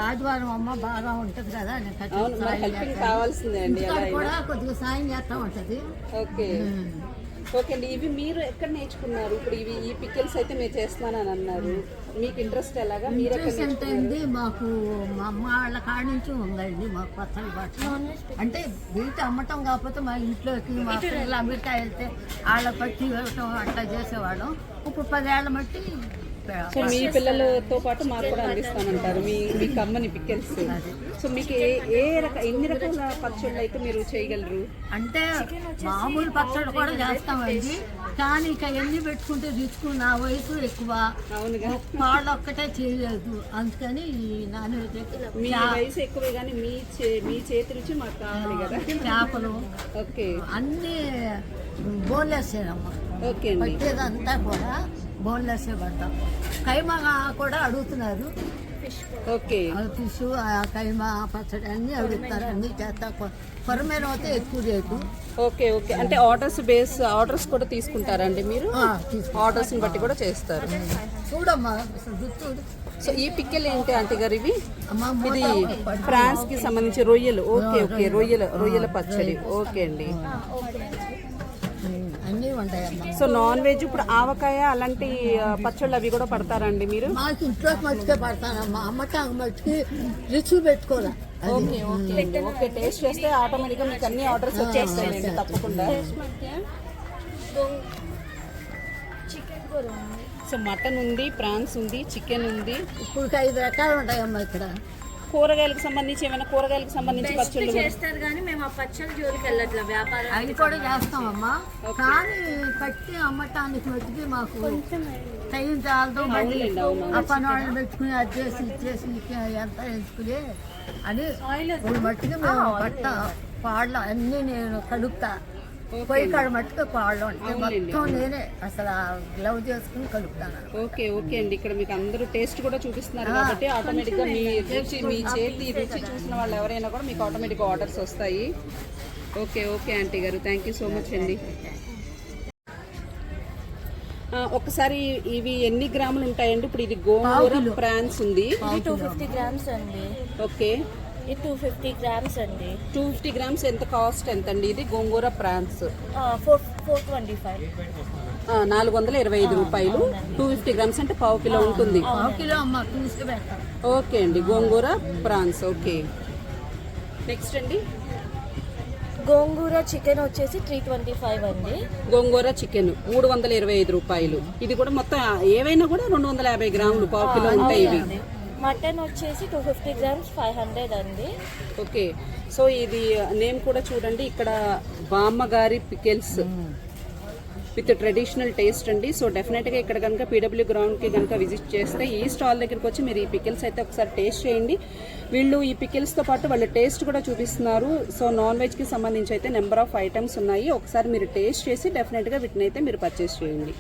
ఆదివారం అమ్మ బాగా ఉంటది కదా, హెల్పింగ్ కావాల్సిందే అండి. కూడా కొద్దిగా సాయం చేస్తా ఉంటది. ఓకే ఓకే అండి. ఇవి మీరు ఎక్కడ నేర్చుకున్నారు? ఇప్పుడు ఇవి ఈ పికిల్స్ అయితే మీరు చేస్తున్నానని అన్నారు. మీకు ఇంట్రెస్ట్ ఎలాగా? మీరు అండి మాకు మా అమ్మ వాళ్ళ కాడి నుంచి ఉందండి మాకు పచ్చడి బట్టలు. అంటే బయట అమ్మటం కాకపోతే మా ఇంట్లోకి మా పిల్లలు అమెరికా వెళ్తే వాళ్ళ పట్టి వెళ్ళటం అట్లా చేసేవాళ్ళం. ఇప్పుడు 10 ఏళ్ళ మట్టి సో మీ పిల్లలతో పాటు మాకు కూడా అందిస్తానంటారు మీ కమ్మని పికిల్స్. సో మీకు ఎన్ని రకాల పచ్చళ్ళు అయితే మీరు చేయగలరు? అంటే మామూలు పచ్చళ్ళు కూడా చేస్తామండి, కానీ ఇక ఎన్ని పెట్టుకుంటే రుచుకు నా వయసు ఎక్కువ, అవునుగా, వాళ్ళు ఒక్కటే చేయలేదు. అందుకని నాన్ వెజ్ మీ వయసు ఎక్కువే కానీ మీ చేతి రుచి మాకు కావాలి కదా. చేపలు ఓకే అన్నీ బోన్లెస్సేనమ్మా. ఓకే అండి. పట్టేదంతా కూడా బోన్లెస్సే పడతాం. కైమా కూడా అడుగుతున్నారు. ఓకే. ఫిష్, కైమా, పచ్చడి అన్నీ అడుగుతారు. అన్నీ చేస్తా. కొరమేర అయితే ఎక్కువ రేటు. Okay okay. అంటే ఆర్డర్స్ కూడా తీసుకుంటారండి మీరు? ఆర్డర్స్ ని బట్టి కూడా చేస్తారు. చూడమ్మా చూడు. సో ఈ పిక్కలు ఏంటి ఆంటీ గారు? ఇవి ఇది ఫ్రాన్స్ కి సంబంధించి రొయ్యలు. Okay okay. రొయ్యల పచ్చడి. ఓకే అండి. అన్నీ ఉంటాయమ్మా. సో నాన్ వెజ్ ఇప్పుడు ఆవకాయ అలాంటి పచ్చళ్ళు అవి కూడా పడతారండి మీరు? మాకు ఇంట్లో మట్టుకే పడతానమ్మా. అమ్మటానికి మట్టుకి రుచి పెట్టుకోరా. Okay okay okay. టేస్ట్ చేస్తే ఆటోమేటిక్గా మీకు అన్ని ఆర్డర్స్ వచ్చేస్తాయండి తప్పకుండా. చికెన్ కూర. సో మటన్ ఉంది, ప్రాన్స్ ఉంది, చికెన్ ఉంది. ఇప్పుడు 5 రకాలు ఉంటాయమ్మా ఇక్కడ. కూరగాయలకు సంబంధించి ఏమైనా కూరగాయలకు సంబంధించి బెస్ట్ పచ్చళ్ళు చేస్తారు కానీ మేము ఆ పచ్చళ్ళ జోలికి వెళ్ళట్లా వ్యాపారం అవి కూడా చేస్తామమ్మా కానీ కట్టి అమ్మటానికి మట్టుకి మాకు టైం చాలదు మళ్ళీ ఆ పని వాళ్ళని పెట్టుకుని అది చేసి ఇచ్చేసి ఎంత ఎంచుకుని అని ఇప్పుడు మట్టుకి మేము బట్ట పాడలు అన్నీ నేను కలుపుతా పొయ్యి కాడ మట్టుకు పాడలు అంటే మొత్తం నేనే అసలు గ్లవ్ చేసుకుని కలుపుతాను. ఓకే ఓకే అండి, ఇక్కడ మీకు అందరూ టేస్ట్ కూడా చూపిస్తున్నారు కాబట్టి ఆటోమేటిక్గా మీ రుచి, మీ చేతి రుచి చూసిన వాళ్ళు ఎవరైనా కూడా మీకు ఆటోమేటిక్గా ఆర్డర్స్ వస్తాయి. ఓకే ఓకే ఆంటీ గారు, థ్యాంక్ యూ సో మచ్ అండి. ఒకసారి ఇవి ఎన్ని గ్రాములు ఉంటాయండి? ఇప్పుడు ఇది గోంగూర ప్రాన్స్ ఉంది, ఇది 250 grams అండి. ఓకే ఇది 250 grams అండి. 250 గ్రామ్స్ ఎంత కాస్ట్ ఎంత అండి? ఇది గోంగూర ప్రాన్స్ 425. 425 రూపాయలు. 250 గ్రామ్స్ అంటే పావు కిలో ఉంటుంది. పావు కిలో అమ్మ చూసి పెడతాను. ఓకే అండి, గోంగూర ప్రాన్స్. ఓకే, నెక్స్ట్ అండి గోంగూర చికెన్ వచ్చేసి 325 అండి. గోంగూర చికెన్ 325 రూపాయలు. ఇది కూడా మొత్తం ఏవైనా కూడా 250 గ్రాములు పావు కిలో ఉంటాయి ఇవి. మటన్ వచ్చేసి 250 grams 500 అండి. ఓకే, సో ఇది నేమ్ కూడా చూడండి, ఇక్కడ బామ్మగారి పికెల్స్ విత్ ట్రెడిషనల్ టేస్ట్ అండి. సో డెఫినెట్గా ఇక్కడ కనుక పీడబ్ల్యూ గ్రౌండ్కి కనుక విజిట్ చేస్తే ఈ స్టాల్ దగ్గరికి వచ్చి మీరు ఈ పికిల్స్ అయితే ఒకసారి టేస్ట్ చేయండి. వీళ్ళు ఈ పికిల్స్తో పాటు వాళ్ళ టేస్ట్ కూడా చూపిస్తున్నారు. సో నాన్ వెజ్కి సంబంధించి అయితే నెంబర్ ఆఫ్ ఐటమ్స్ ఉన్నాయి. ఒకసారి మీరు టేస్ట్ చేసి డెఫినెట్గా వీటిని అయితే మీరు పర్చేస్ చేయండి.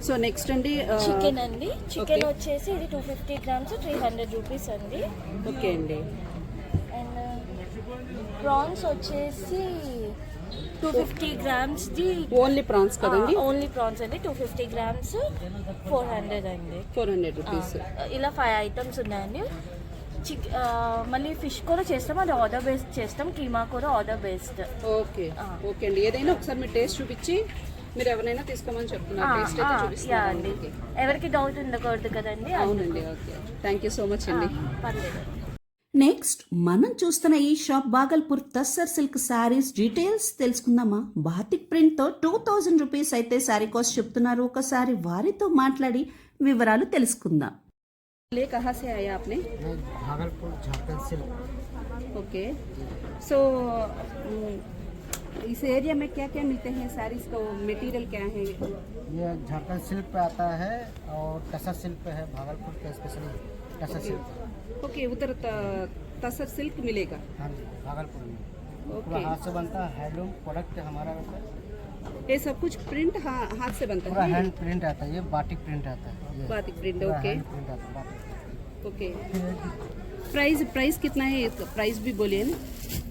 సో నెక్స్ట్ అండి చికెన్ అండి. చికెన్ వచ్చేసి ఇది 250 grams 300 రూపీస్ అండి. ఓకే అండి. అండ్ ప్రాన్స్ వచ్చేసి 250 grams ది ఓన్లీ ప్రాన్స్ కదండి? ఓన్లీ ప్రాన్స్ అండి. 250 grams 400 అండి. 400 రూపీస్. ఇలా 5 ఐటమ్స్ ఉన్నాయండి. మళ్ళీ ఫిష్ కూడా చేస్తాం, అది ఆర్డర్ బేస్డ్ చేస్తాం. కీమా కూడా ఆర్డర్ బేస్డ్. ఓకే ఓకే అండి, ఏదైనా ఒకసారి మీరు టేస్ట్ చూపించి మీరు ఎవరైనా తీసుకోమని చెప్తున్నారు. టేస్ట్ అయితే చూపిస్తున్నారు అండి. ఎవరికి డౌట్ ఉండకూడదు కదండి. అవునండి. Okay, thank you so much అండి. పర్లేదు. నెక్స్ట్ మనం చూస్తున్న ఈ shop Bhagalpur tussar silk saris details తెలుసుకుందామా. బాతిక్ ప్రింట్తో 2000 రూపీస్ అయితే శారీ కాస్ట్ చెప్తున్నారు. ఒకసారి వారితో మాట్లాడి వివరాలు తెలుసుకుందాం. ले कहाँ से आया आपने? भागलपुर झारखंड सिल्क. ओके, सो इस एरिया में क्या क्या मिलते हैं साड़ीज का मटेरियल क्या है? ये झारखंड सिल्क पे आता है और टसर सिल्क पे है. भागलपुर का स्पेशली टसर सिल्क. ओके, उधर तसर सिल्क मिलेगा? हाँ जी, भागलपुर में ओके. पूरा हाथ से बनता है, हैंडलूम प्रोडक्ट है हमारा. ये सब कुछ प्रिंट हाथ से बनता पूरा है? हैंड प्रिंट आता है. ये बाटिक प्रिंट आता है. ये बातिक प्रिंट. पूरा ओके हैंड प्रिंट आता है, बाटिक. ओके, प्राइस कितना है? प्राइस भी बोलिए ना.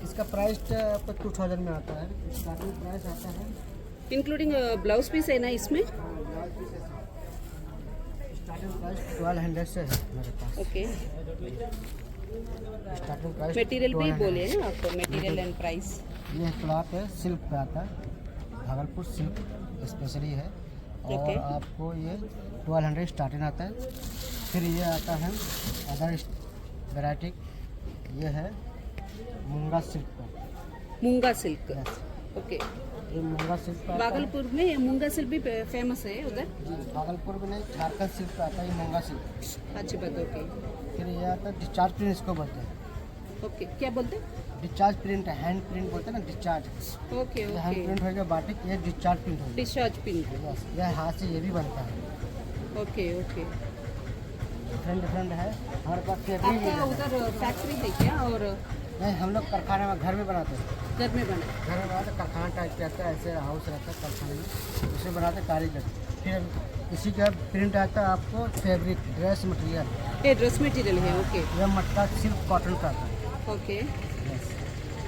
इसका प्राइस आपको 2000 में आता है. स्टार्टिंग प्राइस आता है, इंक्लूडिंग ब्लाउज पीस है ना इसमें? स्टार्टिंग प्राइस 1200 से है मेरे पास. ओके, स्टार्टिंग प्राइस मटेरियल भी 1200. बोलिए ना आपको, मटेरियल एंड प्राइस. ये क्लॉथ है, सिल्क पे आता है. भागलपुर सिल्क स्पेशली है. और ओके. आपको ये 1200 स्टार्टिंग आता है. फिर ये आता है अदर वेराइटी. ये है मूंगा सिल्क का. मूंगा सिल्क. Yes. ओके, ये मूंगा सिल्क पे आता है. भागलपुर में ये मूंगा सिल्क भी फेमस है उधर? जी, भागलपुर में नहीं, झारखंड सिल्क पे आता है ये मूंगा सिल्क. अच्छी बात. ओके फिर ये आता है डिस्चार्ज प्रिंट, इसको बोलते हैं. ओके, क्या बोलते हैं? डिस्चार्ज प्रिंट है, हैंड प्रिंट बोलते हैं ना, डिस्चार्ज. ओके ये हैंड ओके, प्रिंट हो गया बाटिक. ये डिस्चार्ज प्रिंट हो गया. Discharge pin. Yes, ये हाथ से ये भी बनता है. ओके ओके, डिफरेंट है हमारे पास. फैब्रिक आपका उधर फैक्ट्री है क्या? और नहीं, हम लोग कारखाने में घर में बनाते हैं. घर में बना? घर में बनाते, कारखाना टाइप के आता है, ऐसे हाउस रहता है कारखाने में, उसमें बनाते कारीगर. फिर इसी का प्रिंट आता है आपको फैब्रिक, ड्रेस मटेरियल. ये ड्रेस मटेरियल है. ओके यह मटका सिल्क कॉटन का आता है. Okay, Yes.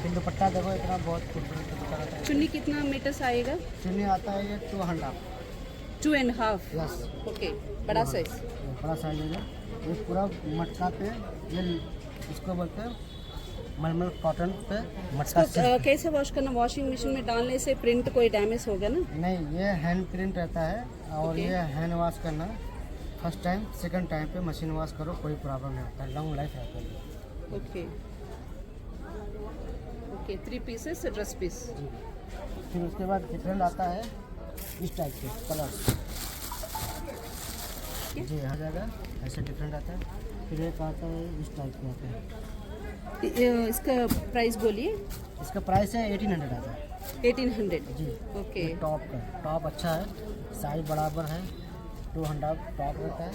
फिर दुपट्टा देखो इतना बहुत खूबसूरत दुपट्टा रहता है. चुन्नी कितना मीटर्स आएगा? चुन्नी आता है ये 2.5. 2.5. यस, ओके, बड़ा साइज. बड़ा साइज है. ये पूरा मटका पे, ये इसको बोलते हैं मलमल कॉटन पे मटका तो सिल्क. कैसे वॉश करना? वॉशिंग मशीन में डालने से प्रिंट कोई डैमेज होगा ना? नहीं, ये हैंड प्रिंट रहता है. और Okay. ये हैंड वॉश करना फर्स्ट टाइम, सेकंड टाइम पे मशीन वॉश करो, कोई प्रॉब्लम नहीं होता है. लॉन्ग लाइफ रहता है. Okay okay, 3 pieces dress piece. फिर उसके बाद डिफरेंट आता है इस टाइप के कलर. देखिए। जी आ जाएगा, ऐसे डिफरेंट आता है। फिर एक आता है इस टाइप का आता है, इसका प्राइस बोलिए। इसका प्राइस है 1800 आता है 1800। जी। ओके। ये टॉप का, टॉप अच्छा है, साइज बराबर है, 200 टॉप रहता है।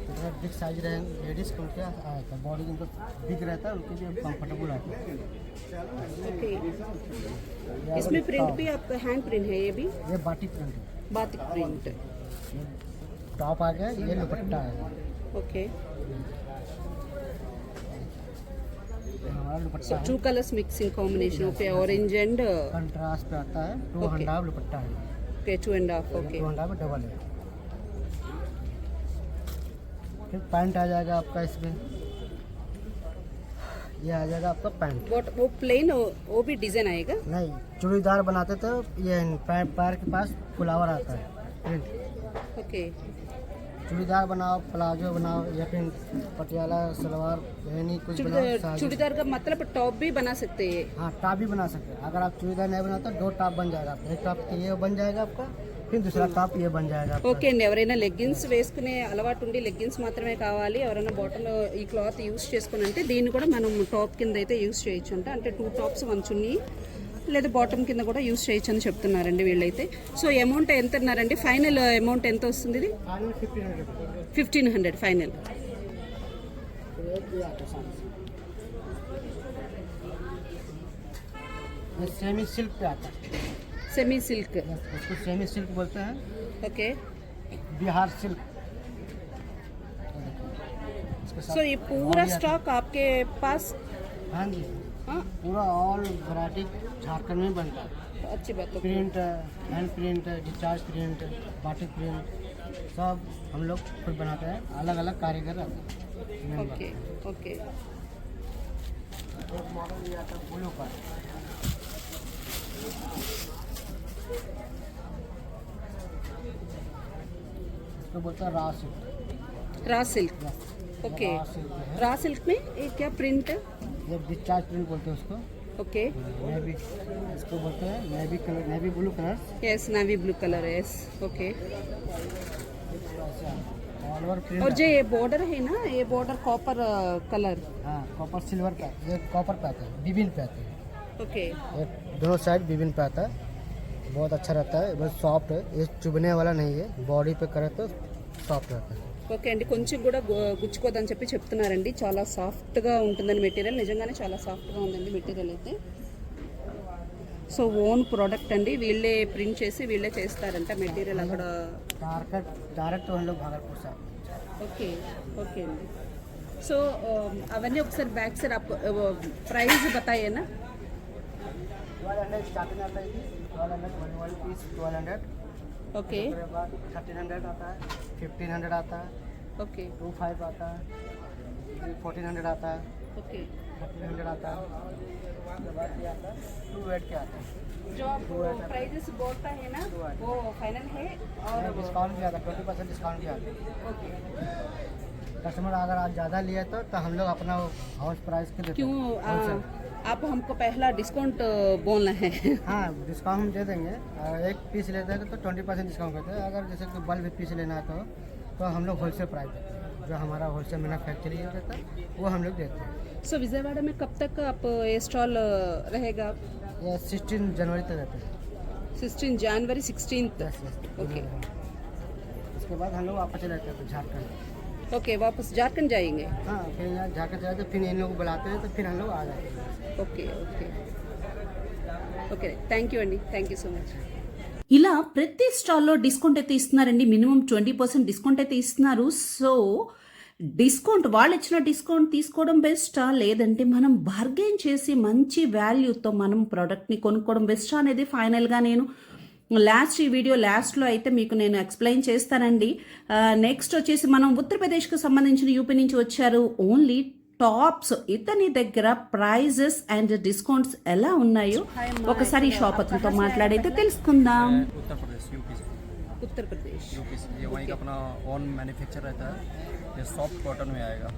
इतना बिग साइज रहेंगे लेडीज़ को क्या आता है, बॉडी इनको बिग रहता है, उनके लिए कंफर्टेबल आता है। ओके, ये इसमें अगर प्रिंट टॉप- भी आपका हैंड प्रिंट है, ये भी ये बाटिक प्रिंट है। बातिक प्रिंट। ये टॉप आ गया, ये दुपट्टा है, ओके, ये हमारा दुपट्टा सो है। 2 colours mixing combination. Okay, orange and contrast पे आता है, 200 दुपट्टा है, ओके 2.5। ओके, 200 में डबल है। फिर पैंट आ जाएगा आपका, इसमें ये आ जाएगा आपका पैंट। व्हाट वो प्लेन वो भी डिजाइन आएगा। नहीं, चूड़ीदार बनाते तो ये पैर के पास फ्लावर आता है प्रिंट। ओके, चूड़ीदार बनाओ, प्लाजो बनाओ, या फिर पटियाला सलवार बहनी कुछ बनाओ, साड़ी। चूड़ीदार का मतलब टॉप भी बना सकते हैं। हाँ, टॉप भी बना सकते हैं। अगर आप चूड़ीदार नहीं बनाते 2 टॉप बन जाएगा आपका, एक टॉप ये बन जाएगा आपका, फिर दूसरा टॉप ये बन जाएगा आपका। ఓకే అండి, ఎవరైనా లెగ్గిన్స్ వేసుకునే అలవాటు ఉండి లెగ్గిన్స్ మాత్రమే కావాలి, ఎవరైనా బాటమ్ ఈ క్లాత్ యూస్ చేసుకుని అంటే దీన్ని కూడా మనం టాప్ కింద అయితే యూస్ చేయొచ్చు అంట, అంటే 2 టాప్స్ 1 చున్నీ లేదా బాటమ్ కింద కూడా యూస్ చేయొచ్చు అని చెప్తున్నారండి వీళ్ళైతే. సో అమౌంట్ ఎంత అన్నారండి, ఫైనల్ అమౌంట్ ఎంత వస్తుంది ఇది? फाइनल 1500। 1500 ఫైనల్। ये सेमी सिल्क पे आता है, సెమీ సిల్క్। उसको सेमी सिल्क बोलते हैं, ఓకే, बिहार सिल्क। इसके సో साथ ये पूरा स्टॉक आपके पास? हाँ जी, हाँ, पूरा ऑल वैरायटी झारखंड में बनता है। अच्छी बात है। Print, hand print, discharge print, batik print, सब हम लोग खुद बनाते हैं, अलग अलग कारीगर आते हैं। ओके ओके, एक मॉडल ये आता है ब्लू का, इसको बोलते हैं रा सिल्क। Raw silk. ఓకే, रा सिल्क है, రా సిల్క్ में ये क्या प्रिंट है? ये डिस्चार्ज प्रिंट बोलते हैं उसको। ओके, नेवी, इसको बोलते हैं navy colour, navy blue colour. Yes navy blue colour है, yes. Okay, all over print. और जो ये बॉर्डर है ना, ये बॉर्डर कॉपर कलर। हाँ, कॉपर सिल्वर का, ये कॉपर पे आता है, बिबिन पे आता है। ओके, ये दोनों साइड बिबिन पे आता है, बहुत अच्छा रहता है, बहुत सॉफ्ट है, ये चुभने वाला नहीं है, बॉडी पे करे तो सॉफ्ट रहता है। ఓకే అండి, కొంచెం కూడా గుచ్చుకోదని చెప్పి చెప్తున్నారండి, చాలా సాఫ్ట్గా ఉంటుందని మెటీరియల్, నిజంగానే చాలా సాఫ్ట్గా ఉందండి మెటీరియల్ అయితే. సో ఓన్ ప్రోడక్ట్ అండి, వీళ్ళే ప్రింట్ చేసి వీళ్ళే చేస్తారంట మెటీరియల్ అక్కడ. डायरेक्ट तो हम लोग भागलपुर से आते हैं। ఓకే ఓకే అండి, సో అవన్నీ ఒకసారి బ్యాక్ సైడ్ ప్రైస్ బతాయేనా? 1200 स्टार्टिंग आता है, 1200 1 पीस 1200। ఓకే उसके बाद 1300 आता है, 1500 आता है, ఓకే 25 आता है, 1400 आता है, ఓకే, 1300 आता है, उसके बाद ये आता है 28 के आता है। जो आप प्राइजेस बोलता है ना वो फाइनल है। और डिस्काउंट भी आता है, 20% डिस्काउंट भी आता है। ओके, कस्टमर अगर आज ज़्यादा लिए तो हम लोग अपना हाउस प्राइस के देते क्यों हैं, wholesale। आप हमको पहला डिस्काउंट बोलना है। हाँ, डिस्काउंट हम दे देंगे। एक पीस लेते हैं तो 20% डिस्काउंट करते हैं। अगर जैसे कि बल्क पीस लेना है तो हम लोग होलसेल प्राइस देते हैं, जो हमारा होलसेल मैन्युफैक्चरिंग रहता है वो हम लोग देते हैं। सो विजयवाड़ा में कब तक आप ये स्टॉल रहेगा? ये 16 जनवरी तक रहते हैं। 16 जनवरी 16th। Yes yes. ओके उसके बाद हम लोग वापस चले जाते हैं झारखंड। ओके, वापस झारखंड जाएंगे। हाँ, फिर यहाँ झारखंड चले जाते, फिर इन लोग को बुलाते हैं तो फिर हम लोग आ जाते हैं। Okay okay okay, thank you అండి, థ్యాంక్ యూ సో మచ్. ఇలా ప్రతి స్టాల్లో డిస్కౌంట్ అయితే ఇస్తున్నారండి, మినిమం 20% డిస్కౌంట్ అయితే ఇస్తున్నారు. సో డిస్కౌంట్ వాళ్ళు ఇచ్చిన డిస్కౌంట్ తీసుకోవడం బెస్టా, లేదంటే మనం బార్గెన్ చేసి మంచి వాల్యూతో మనం ప్రోడక్ట్ని కొనుక్కోవడం బెస్టా అనేది ఫైనల్గా నేను లాస్ట్ ఈ వీడియో లాస్ట్లో అయితే మీకు నేను ఎక్స్ప్లెయిన్ చేస్తానండి. నెక్స్ట్ వచ్చేసి మనం ఉత్తరప్రదేశ్కి సంబంధించిన యూపీ నుంచి వచ్చారు. ఓన్లీ టాప్స్ ఇతని దగ్గర ప్రైజెస్ అండ్ డిస్కౌంట్స్ ఎలా ఉన్నాయో ఒకసారి షాప్ అతనితో మాట్లాడైతే తెలుసుకుందాం. उत्तर प्रदेश यूपी से। उत्तर प्रदेश यूपी से, ये वहीं का अपना ओन मैन्युफैक्चर रहता है। ये सॉफ्ट कॉटन में आएगा,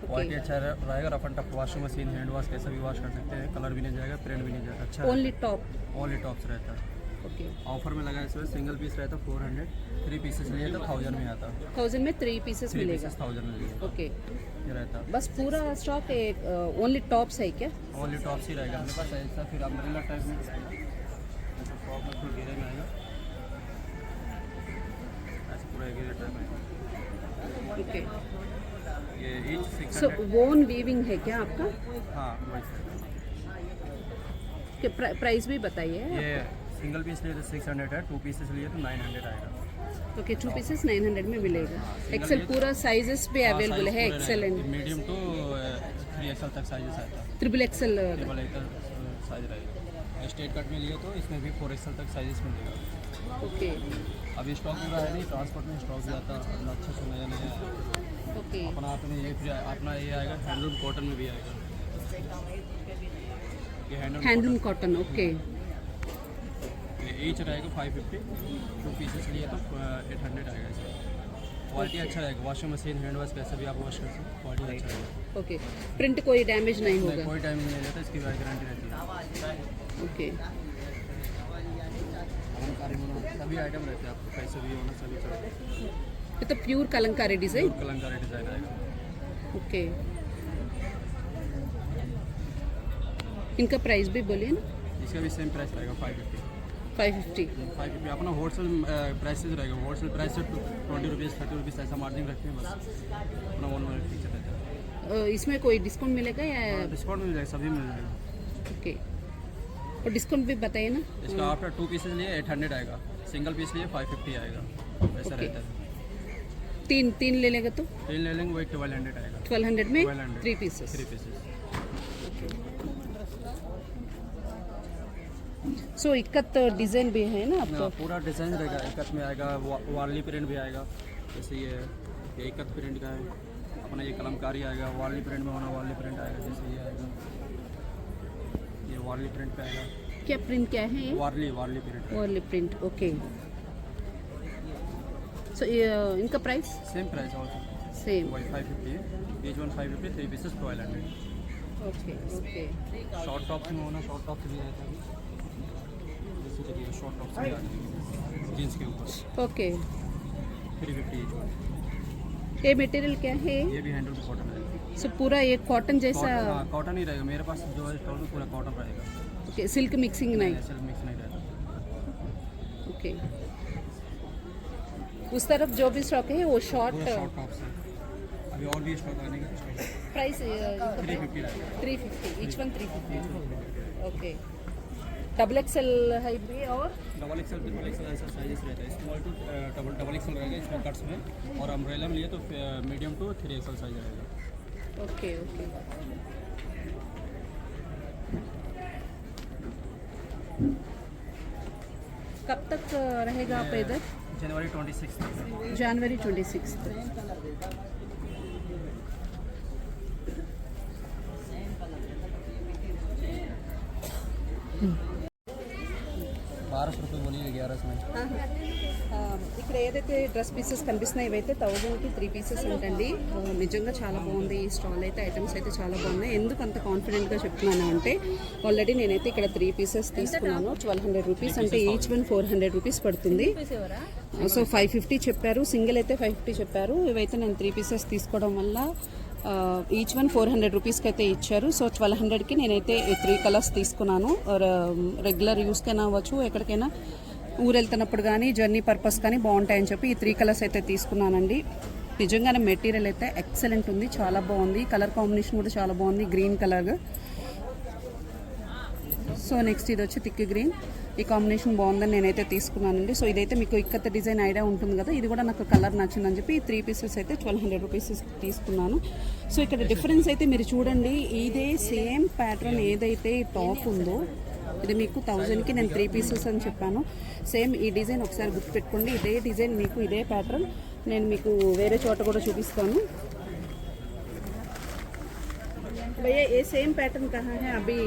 क्वालिटी अच्छा रहेगा, rough and tough, washing machine hand wash कैसे भी वॉश कर सकते हैं, कलर भी नहीं जाएगा, प्रिंट भी नहीं जाएगा, अच्छा ओनली टॉप। ओनली टॉप्स रहता है। ओके ऑफर में लगा इसमें सिंगल पीस रहता 400, 3 पीसेस लिए तो 1000 में आता। 1000 में 3 पीसेस 3 मिलेगा। पीसेस 1000 में लिए ओके, ये रहता। बस पूरा स्टॉक ओनली टॉप्स है क्या? ओनली टॉप्स ही रहेगा मेरे पास ऐसा। फिर अम्ब्रेला टाइप में ऐसा फ्रॉक में फुल घेरे में आएगा, ऐसा पूरा घेरे टाइप आएगा। ओके, ये ईच सो 600। वोन वीविंग है क्या आपका? हाँ वैसे कि प्राइस भी बताइए। ये सिंगल पीस लिए तो 600 है, 2 पीसेस लिए तो 900 आएगा। ओके, 2 पीसेस 900 में मिलेगा। एक्सेल पूरा साइजेस भी अवेलेबल है, Excel and medium to 3XL तक साइजेस आता है। Triple XL. Triple XL size रहेगा। स्ट्रेट कट में लिए तो इसमें भी 4XL तक साइजेस मिलेगा। ओके अभी स्टॉक पूरा है नहीं, ट्रांसपोर्ट में स्टॉक भी आता है अपना अच्छा से नया नया आया। ओके, अपना अपने ये फिर अपना ये आएगा हैंडलूम कॉटन में भी आएगा। ये हैंडलूम कॉटन। ओके, ये ईच रहेगा 550, 2 पीसेस लिए तो 800 आएगा इसका। क्वालिटी अच्छा रहेगा, वॉशिंग मशीन हैंड वॉश कैसे भी आप वॉश कर सकते, क्वालिटी अच्छा रहेगा। ओके, प्रिंट कोई डैमेज नहीं नहीं, होगा। कोई टाइम नहीं रहता, इसकी गारंटी रहती है। ओके, सभी आइटम रहते हैं, आपको कैसे भी होना सभी चलते। ये तो pure kalamkari design. Kalamkari design आएगा। ओके, इनका प्राइस भी बोलिए ना। इसका भी सेम प्राइस रहेगा 550। 550। अपना होलसेल प्राइसेस रहेगा। होलसेल प्राइस से 20 रुपीज़ 30 रुपीज़ ऐसा मार्जिन रखते हैं बस। अपना वन वाला फीचर रहता है। इसमें कोई डिस्काउंट मिलेगा या? डिस्काउंट मिल जाएगा, सभी मिल जाएगा। ओके, और डिस्काउंट भी बताइए ना। इसका आफ्टर 2 पीसेस लिए 800 आएगा, सिंगल पीस लिए 550 आएगा, ऐसा Okay. रहता है। तीन ले लेगा तो 3 ले लेंगे वही 1200 आएगा। 1200 में 1200 3 पीसेस। 3 पीसेस। सो इक्कत डिजाइन भी है ना आपका? पूरा डिज़ाइन रहेगा, इकत में आएगा, वार्ली प्रिंट भी आएगा। जैसे ये इकत प्रिंट का है अपना, ये कलमकारी आएगा। वार्ली प्रिंट में होना वार्ली प्रिंट आएगा, जैसे ये आएगा, ये वार्ली प्रिंट पे आएगा। क्या प्रिंट क्या है ये? Warli print. Warli print. Okay, so इनका प्राइस सेम प्राइस और सेम। वही 550 है, each one 550, 3 pieces 1200। Okay okay, short tops में होना, शॉर्ट टॉप्स भी रहता है, जैसे देखिए शॉर्ट टॉप्स भी आते हैं जीन्स के ऊपर। Okay, 350 each one. ये मटेरियल क्या है? ये भी हैंडलूम कॉटन है। सो पूरा ये कॉटन जैसा? कॉटन ही रहेगा मेरे पास, जो है स्टॉक में पूरा कॉटन रहेगा। ओके, सिल्क मिक्सिंग नहीं? सिल्क मिक्स नहीं रहता। ओके, उस तरफ जो भी स्टॉक है वो शॉर्ट। शॉर्ट टॉप्स है, अभी और भी स्टॉक आने का। प्राइस 350 रहेगा। 350 each one 350। Okay, double XL है भी और डबल एक्सल ट्रिपल एक्सल ऐसा साइजेस रहता है। स्मॉल टू डबल एक्सल रहेगा इसमें कट्स में, और अम्ब्रेला में लिए तो मीडियम टू 3XL साइज रहेगा। ओके ओके, कब तक रहेगा आप इधर? जनवरी 26 तक। जनवरी 26 तक। 1200 रुपये बोलिए, 1100 में। ఇక్కడ ఏదైతే డ్రెస్ పీసెస్ కనిపిస్తున్నాయి ఇవైతే 1000కి 3 పీసెస్ ఉంటండి. నిజంగా చాలా బాగుంది ఈ స్టాల్ అయితే. ఐటమ్స్ అయితే చాలా బాగున్నాయి. ఎందుకు అంత కాన్ఫిడెంట్గా చెప్తున్నాను అంటే ఆల్రెడీ నేనైతే ఇక్కడ 3 పీసెస్ తీసుకున్నాను. 1200 రూపీస్ అంటే ఈచ్ వన్ 400 రూపీస్ పడుతుంది. సో 550 చెప్పారు, సింగిల్ అయితే 550 చెప్పారు. ఇవైతే నేను 3 పీసెస్ తీసుకోవడం వల్ల ఈచ్ వన్ 400 రూపీస్కి అయితే ఇచ్చారు. సో 1200కి నేనైతే 3 కలర్స్ తీసుకున్నాను. రెగ్యులర్ యూస్కైనా అవ్వచ్చు, ఎక్కడికైనా ఊరు వెళ్తున్నప్పుడు కానీ జర్నీ పర్పస్ కానీ బాగుంటాయని చెప్పి ఈ 3 కలర్స్ అయితే తీసుకున్నానండి. నిజంగానే మెటీరియల్ అయితే ఎక్సలెంట్ ఉంది, చాలా బాగుంది. కలర్ కాంబినేషన్ కూడా చాలా బాగుంది, గ్రీన్ కలర్. సో నెక్స్ట్ ఇది వచ్చి థిక్ గ్రీన్. ఈ కాంబినేషన్ బాగుందని నేనైతే తీసుకున్నానండి. సో ఇదైతే మీకు ఇక్కత డిజైన్ ఐడియా ఉంటుంది కదా, ఇది కూడా నాకు కలర్ నచ్చిందని చెప్పి ఈ 3 పీసెస్ అయితే 1200 రూపీస్ తీసుకున్నాను. సో ఇక్కడ డిఫరెన్స్ అయితే మీరు చూడండి, ఇదే సేమ్ ప్యాటర్న్ ఏదైతే టాప్ ఉందో ఇది మీకు 1000కి నేను 3 పీసెస్ అని చెప్పాను. సేమ్ ఈ డిజైన్ ఒకసారి గుర్తుపెట్టుకోండి. ఇదే డిజైన్ మీకు ఇదే ప్యాటర్న్ నేను మీకు వేరే చోట కూడా చూపిస్తాను. భయ్యా ఏ సేమ్ ప్యాటర్న్ కహా హై అభి?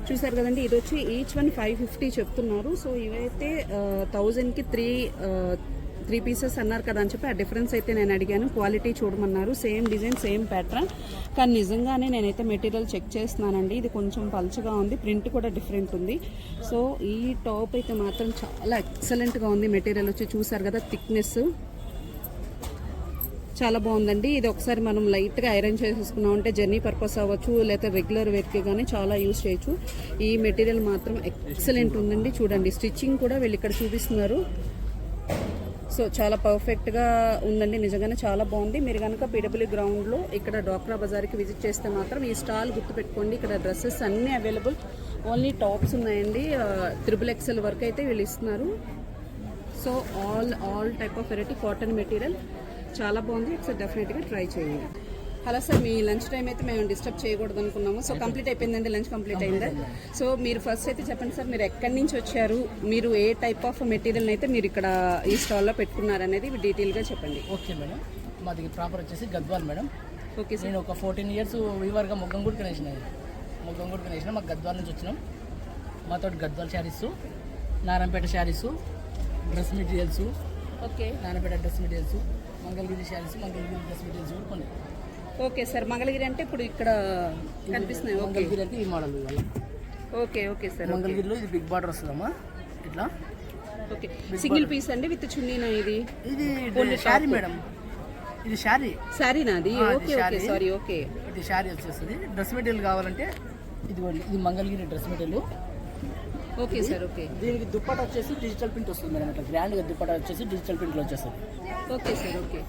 చూసారు కదండి, ఇది వచ్చి ఈచ్ వన్ 550 చెప్తున్నారు. సో ఇవైతే 1000కి 3 పీసెస్ అన్నారు కదా అని చెప్పి ఆ డిఫరెన్స్ అయితే నేను అడిగాను. క్వాలిటీ చూడమన్నారు, సేమ్ డిజైన్ సేమ్ ప్యాటర్న్. కానీ నిజంగానే నేనైతే మెటీరియల్ చెక్ చేస్తున్నానండి, ఇది కొంచెం పల్చగా ఉంది, ప్రింట్ కూడా డిఫరెంట్ ఉంది. సో ఈ టాప్ అయితే మాత్రం చాలా ఎక్సలెంట్గా ఉంది. మెటీరియల్ వచ్చి చూసారు కదా, థిక్నెస్ చాలా బాగుందండి. ఇది ఒకసారి మనం లైట్గా ఐరన్ చేసేసుకున్నాం అంటే జర్నీ పర్పస్ అవ్వచ్చు, లేకపోతే రెగ్యులర్ వేర్కి కానీ చాలా యూజ్ చేయొచ్చు. ఈ మెటీరియల్ మాత్రం ఎక్సలెంట్ ఉందండి. చూడండి స్టిచ్చింగ్ కూడా వీళ్ళు ఇక్కడ చూపిస్తున్నారు. సో చాలా పర్ఫెక్ట్గా ఉందండి, నిజంగానే చాలా బాగుంది. మీరు కనుక పీడబ్ల్యూ గ్రౌండ్లో ఇక్కడ డ్వాక్రా బజార్కి విజిట్ చేస్తే మాత్రం ఈ స్టాల్ గుర్తుపెట్టుకోండి. ఇక్కడ డ్రెస్సెస్ అన్నీ అవైలబుల్, ఓన్లీ టాప్స్ ఉన్నాయండి. 3XL వరకు అయితే వీళ్ళు ఇస్తున్నారు. So all type of variety cotton material చాలా బాగుంది. ఒకసారి డెఫినెట్గా ట్రై చేయండి. హలో సార్, మీ లంచ్ టైం అయితే మేము డిస్టర్బ్ చేయకూడదు అనుకున్నాము. సో కంప్లీట్ అయిపోయిందండి, లంచ్ కంప్లీట్ అయిందా? సో మీరు ఫస్ట్ అయితే చెప్పండి సార్, మీరు ఎక్కడి నుంచి వచ్చారు, మీరు ఏ టైప్ ఆఫ్ మెటీరియల్ అయితే మీరు ఇక్కడ ఈ స్టాల్లో పెట్టుకున్నారు అనేది డీటెయిల్గా చెప్పండి. ఓకే మేడం, మాది ప్రాపర్ వచ్చేసి గద్వాల్ మేడం. Okay sir. నేను ఒక 14 ఇయర్స్ వీవర్గా మొగ్గంగూడు కనేసిన మాకు గద్వాల్ నుంచి వచ్చినాం. మాతో Gadwal saris, Narayanpet saris, dress materials, okay Narayanpet dress materials, Mangalagiri saris, Mangalagiri dress materials కూడా కొన్ని. Okay sir. మంగళగిరి అంటే ఇప్పుడు ఇక్కడ కనిపిస్తున్నాయి. ఓకే, మంగళగిరి అంటే ఈ మోడల్ ఇవాళ. Okay okay sir. మంగళగిరిలో ఇది బిగ్ బార్డర్ వస్తుందమ్మా ఇట్లా. ఓకే, సింగిల్ పీస్ అండి విత్ చున్నీనా? ఇది శారీ మేడం, ఇది శారీ. శారీనా అది? Okay okay, sorry. ఓకే, ఇది శారీ వచ్చేస్తుంది. డ్రెస్ మెటీరియల్ కావాలంటే ఇది Mangalagiri dress material. Okay sir. Okay, దీనికి దుప్పట వచ్చేసి డిజిటల్ ప్రింట్ వస్తుంది మేడం. ఇట్లా గ్రాండ్గా దుప్పట వచ్చేసి డిజిటల్ ప్రింట్లో వచ్చేస్తుంది. Okay sir. ఓకే,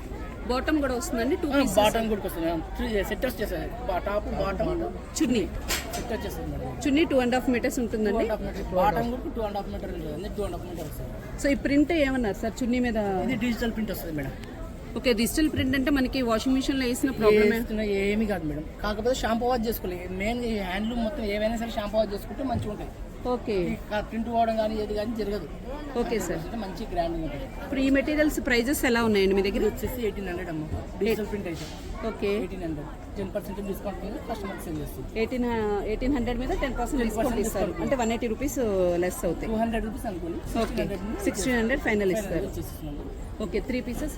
బాటమ్ కూడా వస్తుందండి? 2 పీసెస్ బాటమ్ కూడా వస్తుంది మేడం. 3 సెట్ వచ్చేస్తుంది, టాప్ బాటమ్ చున్నీ సెట్ వచ్చేస్తుంది మేడం. చున్నీ 2.5 మీటర్స్ ఉంటుందండి. బాటమ్ కూడా 2.5 మీటర్ ఉంటుంది, 2.5 మీటర్ వస్తుంది. సో ఈ ప్రింట్ ఏమన్నారు సార్ చున్నీ మీద? ఇది డిజిటల్ ప్రింట్ వస్తుంది మేడం. ఓకే, డిజిటల్ ప్రింట్ అంటే మనకి వాషింగ్ మిషన్ లో వేసిన ప్రాబ్లమ్ ఏమీ కాదు మేడం. కాకపోతే షాంపూ వాష్ చేసుకోలేదు. మెయిన్ ఈ హ్యాండ్లూమ్ మొత్తం ఏవైనా సరే షాంపూ వాష్ చేసుకుంటే మంచిగా ఉంటాయి. ఓకే, ప్రింట్ పోవడం కానీ ఏది కానీ జరగదు. Okay sir. మంచి గ్రాండ్ ఉంటుంది. ఇప్పుడు ఈ మెటీరియల్స్ ప్రైజెస్ ఎలా ఉన్నాయండి మీ దగ్గర? వచ్చేసి 1800 అమ్మ, డిజిటల్ ప్రింట్ అయితే. ఓకే, 1800 10% డిస్కౌంట్ మీద కస్టమర్కి సేల్ చేస్తుంది. 1800 మీద 10% డిస్కౌంట్ ఇస్తారు, అంటే 180 రూపీస్ లెస్ అవుతాయి. 200 రూపీస్ అనుకోండి. ఓకే, 1600 ఫైనల్ ఇస్తారు. వచ్చేస్తున్నాము. Okay, 3 pieces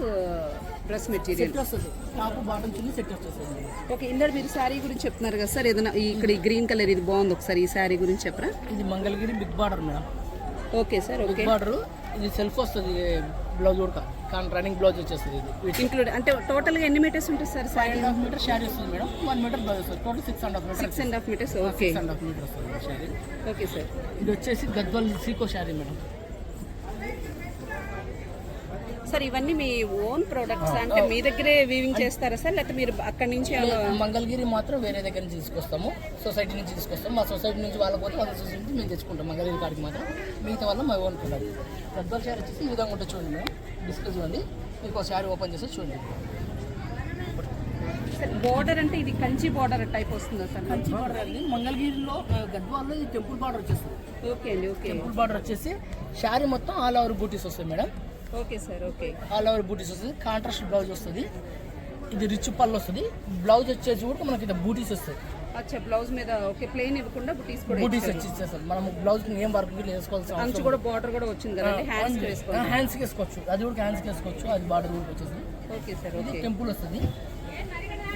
dress material set వస్తుంది, టాప్ బాటమ్ చున్నీ సెట్ వస్తుంది. ఓకే, ఇందరు మీరు శారీ గురించి చెప్తున్నారు కదా సార్, ఏదైనా ఇక్కడ ఈ గ్రీన్ కలర్ ఇది బాగుంది, ఒకసారి ఈ శారీ గురించి చెప్పరా? ఇది Mangalagiri big border madam. Okay sir. Okay, big border, ఇది సెల్ఫ్ వస్తుంది, బ్లౌజ్ కూడా కానీ రన్నింగ్ బ్లౌజ్ వచ్చేస్తుంది. ఇది ఇంక్లూడ్ అంటే టోటల్గా ఎన్ని మీటర్స్ ఉంటుంది సార్? 5.5 మీటర్ శారీ వస్తుంది మేడం, 1 మీటర్ బ్లౌజ్ వస్తుంది. Total 6.5 metre. 6.5 metres. Okay, 6.5 metre వస్తుంది శారీ. Okay sir. ఇది వచ్చేసి గద్వాల్ సీకో శారీ మేడం. సార్ ఇవన్నీ మీ ఓన్ ప్రొడక్ట్స్, అంటే మీ దగ్గరే వీవింగ్ చేస్తారా సార్, లేకపోతే మీరు అక్కడి నుంచి? మంగళగిరి మాత్రం వేరే దగ్గర నుంచి తీసుకొస్తాము, సొసైటీ నుంచి తీసుకొస్తాము. మా సొసైటీ నుంచి వాళ్ళ పోతే వాళ్ళ సొసైటీ నుంచి మేము తెచ్చుకుంటాం. మంగళగిరి కాడికి మాత్రం, మిగతా వల్ల మా ఓన్ ప్రొడక్ట్. గద్వాల్ శారీ వచ్చేసి ఈ విధంగా ఉంటుంది చూడండి మేడం. డిస్ప్లే చూడండి, మీకు శారీ ఓపెన్ చేసి చూడండి. బోర్డర్ అంటే ఇది కంచి బోర్డర్ టైప్ వస్తుందా సార్? కంచి బార్డర్ అండి. మంగళగిరిలో గద్వాల్లో ఇది టెంపుల్ బార్డర్ వచ్చేస్తుంది. ఓకే అండి. ఓకే, టెంపుల్ బార్డర్ వచ్చేసి శారీ మొత్తం ఆల్ ఓవర్ బూటీస్ వస్తాయి madam. Okay sir. Okay, all over butis వస్తుంది. కాంట్రాస్ట్ బ్లౌజ్ వస్తుంది. ఇది రిచ్ పళ్ళు వస్తుంది. బ్లౌజ్ వచ్చేసి కూడా మనకి ఇది బూటీస్ వస్తాయి. అచ్చా, బ్లౌజ్ మీద ఓకే ప్లెయిన్ ఇవ్వకుండా బూటీస్ కూడా బూటీస్ వచ్చి ఇచ్చేస్తారు. మనం బ్లౌజ్ ఏం వర్క్ వేసుకోవాల్సిన అంచు కూడా బార్డర్ కూడా వచ్చింది కదండి, హ్యాండ్స్ వేసుకోవాలి. హ్యాండ్స్కి వేసుకోవచ్చు, అది కూడా హ్యాండ్స్కి వేసుకోవచ్చు. అది బార్డర్ కూడా వచ్చేసి. Okay sir. ఇది ఓకే, టెంపుల్ వస్తుంది.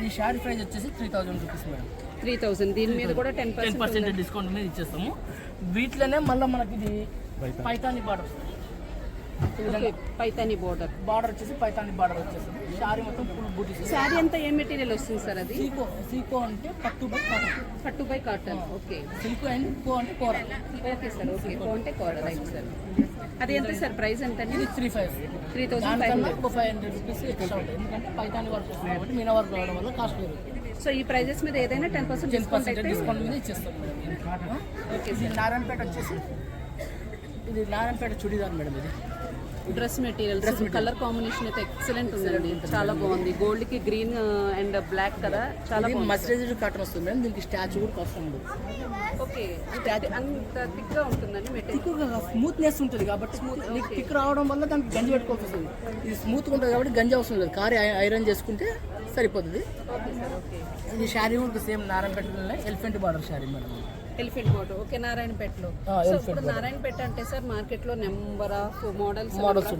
ఈ శారీ ప్రైస్ వచ్చేసి 3000 రూపీస్ మేడం. 3000. దీని మీద కూడా 10% డిస్కౌంట్ మీద ఇచ్చేస్తాము. వీటిలోనే మళ్ళీ మనకి ఇది పైతాని బార్డర్ వస్తుంది. పైతాని బోర్డర్. బార్డర్ వచ్చేసి పైతాని బార్డర్ వచ్చేస్తుంది. శారీ మొత్తం ఫుల్ బూటీస్. శారీ అంతా ఏ మెటీరియల్ వస్తుంది సార్? అది సీకో అంటే పట్టు బై కాటన్. పట్టు by cotton. Okay, silk and co అంటే కోర. Okay sir. ఓకే, కో అంటే కోర, రైట్ సార్. అది ఎంత సార్ ప్రైస్ ఎంత? ఇది 3500. 3500. 500 రూపీస్ ఎక్స్ట్రా ఉంటుంది, ఎందుకంటే పైతాని వర్క్ వస్తుంది కాబట్టి మీనా వర్క్ రావడం వల్ల కాస్ట్ పెరుగుతుంది. సో ఈ ప్రైజెస్ మీద ఏదైనా 10% డిస్కౌంట్ అయితే? డిస్కౌంట్ మీద ఇచ్చేస్తాం మేడం. ఓకే ఇది సార్. నారాయణపేట వచ్చేసి ఇది నారాయణపేట చుడిదార్ మేడం. ఇది డ్రెస్ మెటీరియల్ కలర్ కాంబినేషన్ అయితే ఎక్సలెంట్ ఉందండి, చాలా బాగుంది. గోల్డ్ కి గ్రీన్ అండ్ బ్లాక్ కదా, చాలా బాగుంది. మస్టరైజ్డ్ కాటన్ వస్తుంది మేడం. దీనికి స్టాచ్యూ కూడా అవసరం ఉండదు. ఓకే, అంత థిక్ గా ఉంటుందండి మెటీరియల్. స్మూత్నెస్ ఉంటుంది కాబట్టి థిక్ రావడం వల్ల దానికి గంజి పెట్టుకోవాల్సి వస్తుంది. ఇది స్మూత్గా ఉంటుంది కాబట్టి గంజి అవసరం లేదు, కారీ ఐరన్ చేసుకుంటే సరిపోతుంది. Okay sir. ఓకే, ఇది శారీ కూడా సేమ్ నారాయణపేటలోనే elephant border sari madam. Elephant border okay నారాయణపేటలో సో ఇప్పుడు నారాయణపేట అంటే సార్ మార్కెట్ లో నెంబర్ ఆఫ్ మోడల్స్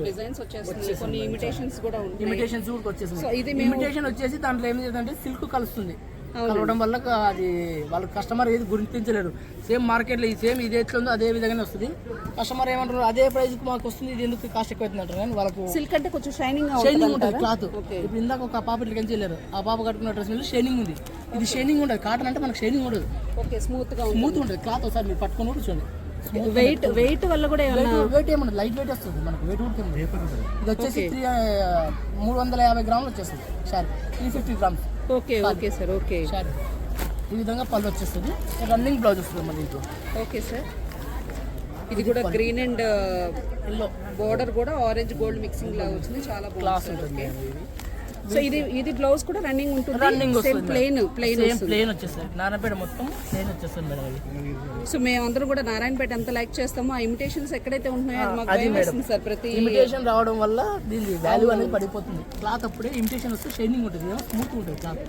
డిజైన్స్ వచ్చేస్తున్నాయి కొన్ని ఇమిటేషన్స్ కూడా ఉంటాయి ఇమిటేషన్స్ కూడా వచ్చేసింది. సో ఇది ఇమిటేషన్ వచ్చేసి దాంట్లో ఏం చేద్దంటే సిల్క్ కలుస్తుంది. కలవడం వల్ల అది వాళ్ళ కస్టమర్ ఏది గుర్తించలేరు. సేమ్ మార్కెట్లో ఈ సేమ్ ఇది ఎట్లా ఉందో అదే విధంగానే వస్తుంది. కస్టమర్ ఏమంటారు అదే ప్రైస్కి మాకు వస్తుంది, ఇది ఎందుకు కాస్ట్ ఎక్కువ అవుతుంది అంటారు. కానీ వాళ్ళకు సిల్క్ అంటే కొంచెం షైనింగ్ ఉంటుంది క్లాత్. ఇప్పుడు ఇందాక ఒక పాప ఇట్లా వెళ్ళారు, ఆ పాప కట్టుకున్న డ్రెస్ మీద షైనింగ్ ఉంది. ఇది షైనింగ్ ఉండదు, కాటన్ అంటే మనకు షైనింగ్ ఉండదు, ఓకే స్మూత్ ఉంటుంది క్లాత్. ఒకసారి మీరు పట్టుకుని కూడా చూడండి. వెయిట్ వల్ల కూడా వెయిట్ ఏమన్నా లైట్ వెయిట్ వస్తుంది మనకు. వెయిట్ కూడా ఇది వచ్చేసి 350 గ్రాములు వచ్చేస్తుంది sari, 350 grams. Okay okay sir okay sari ఈ విధంగా పళ్ళు వచ్చేస్తుంది. రన్నింగ్ బ్లౌజ్ వస్తుంది మన దీంట్లో. ఓకే సార్ ఇది కూడా గ్రీన్ అండ్ ఎల్లో బోర్డర్ కూడా ఆరెంజ్ గోల్డ్ మిక్సింగ్ లా వచ్చింది, చాలా క్లాస్ బాగుంది. ఉంటుంది. సో ఇది బ్లౌజ్ కూడా రన్నింగ్ ఉంటుంది, రన్నింగ్ వస్తుంది. ప్లెయిన్ ప్లెయిన్ వచ్చేస్తుంది. నారాయణపేట మొత్తం ప్లెయిన్ వచ్చేస్తుంది మేడం. అది సో మేమందరం కూడా నారాయణపేట ఎంత లైక్ చేస్తామో ఆ ఇమిటేషన్స్ ఎక్కడైతే ఉంటున్నాయో అది మాకు భయం వేస్తుంది సార్. ప్రతి ఇమిటేషన్ రావడం వల్ల దీని వాల్యూ అనేది పడిపోతుంది. క్లాత్ అప్పుడే ఇమిటేషన్ వస్తే షైనింగ్ ఉంటుంది, స్మూత్ ఉంటుంది క్లాత్.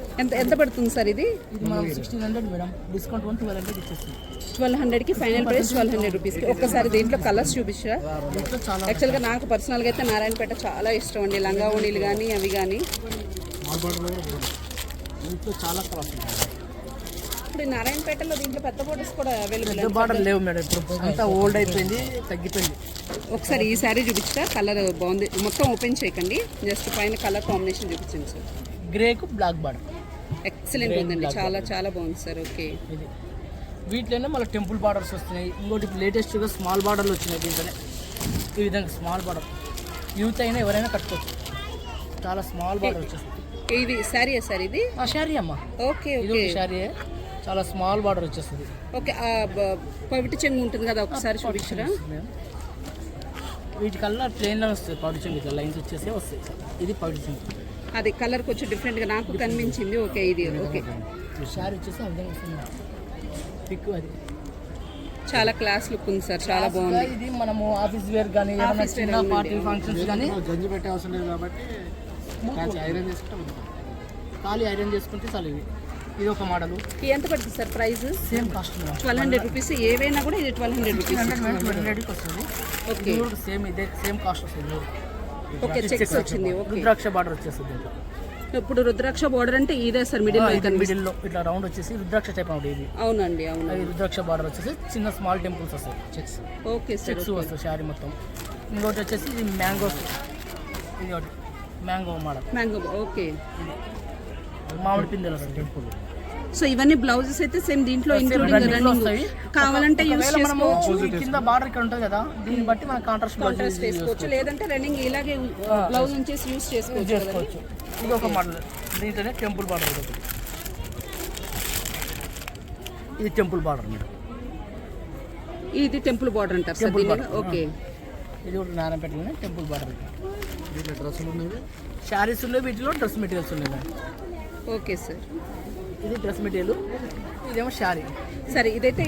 ఎంత పడుతుంది సార్ ఇది? ఇది మనం 1600 మేడం, డిస్కౌంట్ 1200 ఇచ్చేస్తుంది. 1200కి ఫైనల్ ప్రైస్ 1200 రూపీస్కి. ఒక్కసారి దీంట్లో కలర్స్ చూపించా. దీంట్లో చాలా యాక్చువల్గా నాకు పర్సనల్గా అయితే నారాయణపేట చాలా ఇష్టం అండి, లంగా ఓణీలు కానీ అవి కానీ. దీంట్లో చాలా కలర్స్ ఉన్నాయి. ఇప్పుడు నారాయణపేటలో దీంట్లో పెద్ద బోర్డర్స్ కూడా అవైలబుల్. పెద్ద బార్డర్ లేవు మేడం, ఇప్పుడు అంతా ఓల్డ్ అయిపోయింది, తగ్గిపోయింది. ఒకసారి ఈ శారీ చూపించా, కలర్ బాగుంది. మొత్తం ఓపెన్ చేయకండి, జస్ట్ పైన కలర్ కాంబినేషన్ చూపించండి సార్. గ్రేకు బ్లాక్ బార్డర్ ఎక్సలెంట్ ఉందండి, చాలా చాలా బాగుంది సార్. ఓకే ఇది వీటిలోనే మళ్ళీ టెంపుల్ బార్డర్స్ వస్తున్నాయి. ఇంకోటి లేటెస్ట్గా స్మాల్ బార్డర్లు వచ్చినాయి. దీంట్లోనే ఈ విధంగా స్మాల్ బార్డర్ యూత్ అయినా ఎవరైనా కట్టుకోవచ్చు. చాలా స్మాల్ బార్డర్ వచ్చేస్తుంది. ఇది శారీ సార్ ఇది? షారీ అమ్మ, ఓకే ఇది ఓకే షారీ, చాలా స్మాల్ బార్డర్ వచ్చేస్తుంది. ఓకే పవిటి చెంగు ఉంటుంది కదా, ఒకసారి చూపించరా? వీటికల్లా ప్లెయిన్లో వస్తుంది పవిటి చెంగు, ఇట్లా లైన్స్ వచ్చేసి వస్తాయి. ఇది పవిటి చెంగు, అది కలర్ కొంచెం డిఫరెంట్గా నాకు కనిపించింది. ఓకే ఇది ఓకే షారీ వచ్చేసి ఆ విధంగా వస్తుంది. పిక్ అది చాలా క్లాస్ లుక్ ఉంది సార్, చాలా బాగుంది. ఇది మనము ఆఫీస్ వేర్ కానీ ఏమైనా చిన్న పార్టీ ఫంక్షన్స్ కానీ గంజి పెట్టే అవసరం లేదు కాబట్టి ఐరన్ చేసుకుంటే ఖాళీ ఐరన్ చేసుకుంటే చాలు. ఇది ఒక మోడల్. ఎంత పడుతుంది sir price? Same cost 1200 rupees. ఏవైనా కూడా ఇది 1200 రూపీస్. 1200 వస్తుంది. ఓకే సేమ్ ఇదే సేమ్ కాస్ట్ వస్తుంది. ఓకే చెక్స్ వచ్చింది. ఓకే రుద్రాక్ష బార్డర్ వచ్చేస్తుంది. ఇప్పుడు రుద్రాక్ష బోర్డర్ అంటే ఇదే సార్ మిడిల్ మిడిల్లో ఇట్లా రౌండ్ వచ్చేసి రుద్రాక్ష టైప్ అవుతుంది. ఇది అవునండి అవును. అది రుద్రాక్ష బార్డర్ వచ్చేసి చిన్న స్మాల్ టెంపుల్స్ వస్తాయి, చెక్స్. ఓకే సార్ చెక్స్ వస్తాయి శారీ మొత్తం. ఇంకోటి వచ్చేసి ఇది మ్యాంగోస్, ఇది ఒకటి మ్యాంగో మోడల్. Mango okay. మామిడి పిందెలు వస్తాయి టెంపుల్. సో ఇవన్నీ బ్లౌజెస్ అయితే సేమ్ దీంట్లో ఇంక్లూడింగ్ రన్నింగ్ కావాలంటే యూస్ చేసుకోవచ్చు. కింద బార్డర్ ఇక్కడ ఉంటుంది కదా, దీన్ని బట్టి మనం కాంట్రాస్ట్ చేసుకోవచ్చు, లేదంటే రన్నింగ్ ఇలాగే బ్లౌజ్ ఉంచేసి యూస్ చేసుకోవచ్చు. ఇది ఒక మోడల్. దీంట్లోనే టెంపుల్ బార్డర్ ఒకటి. ఇది టెంపుల్ బార్డర్ మీరు, ఇది టెంపుల్ బార్డర్ అంటారు సార్ దీన్ని. ఓకే ఇది ఒకటి నారాయణపేటలోనే టెంపుల్ బార్డర్. దీంట్లో డ్రెస్సులు ఉన్నాయి, శారీస్ ఉన్నాయి, వీటిలో డ్రెస్ మెటీరియల్స్ ఉన్నాయి. ఓకే సార్ ఇది డ్రెస్ మెటీరియల్, ఇదేమో శారీ. సరే ఇదైతే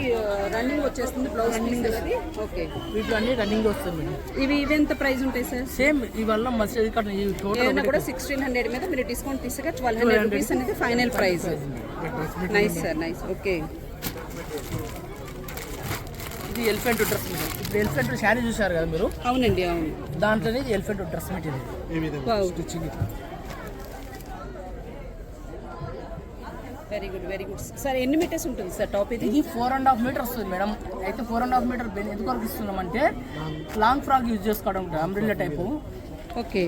రన్నింగ్ వచ్చేస్తుంది బ్లౌజ్ రన్నింగ్ అది. ఓకే వీటిలో అన్ని రన్నింగ్ వస్తుంది మేడం. ఇవి ఎంత ప్రైస్ ఉంటాయి సార్? సేమ్ ఇవల్ల మసీద్ కార్డ్ ఏదైనా కూడా 1600 మీద మీరు డిస్కౌంట్ తీసుగా 1200 రూపీస్ అనేది final price. Nice sir nice. Okay ఇది ఎలిఫెంట్ డ్రెస్ మెటీరియల్. ఇప్పుడు ఎలిఫెంట్ శారీ చూసారు కదా మీరు? అవునండి అవును. దాంట్లోనే elephant dress material stitching. Very good very good sir. ఎన్ని మీటర్స్ ఉంటుంది సార్ టాప్ ఇది? ఇది 4.5 మీటర్ వస్తుంది మేడం. అయితే 4.5 మీటర్ ఎందుకు ఇస్తున్నామంటే లాంగ్ ఫ్రాక్ యూజ్ చేసుకోవడం ఉంటుంది, umbrella type. Okay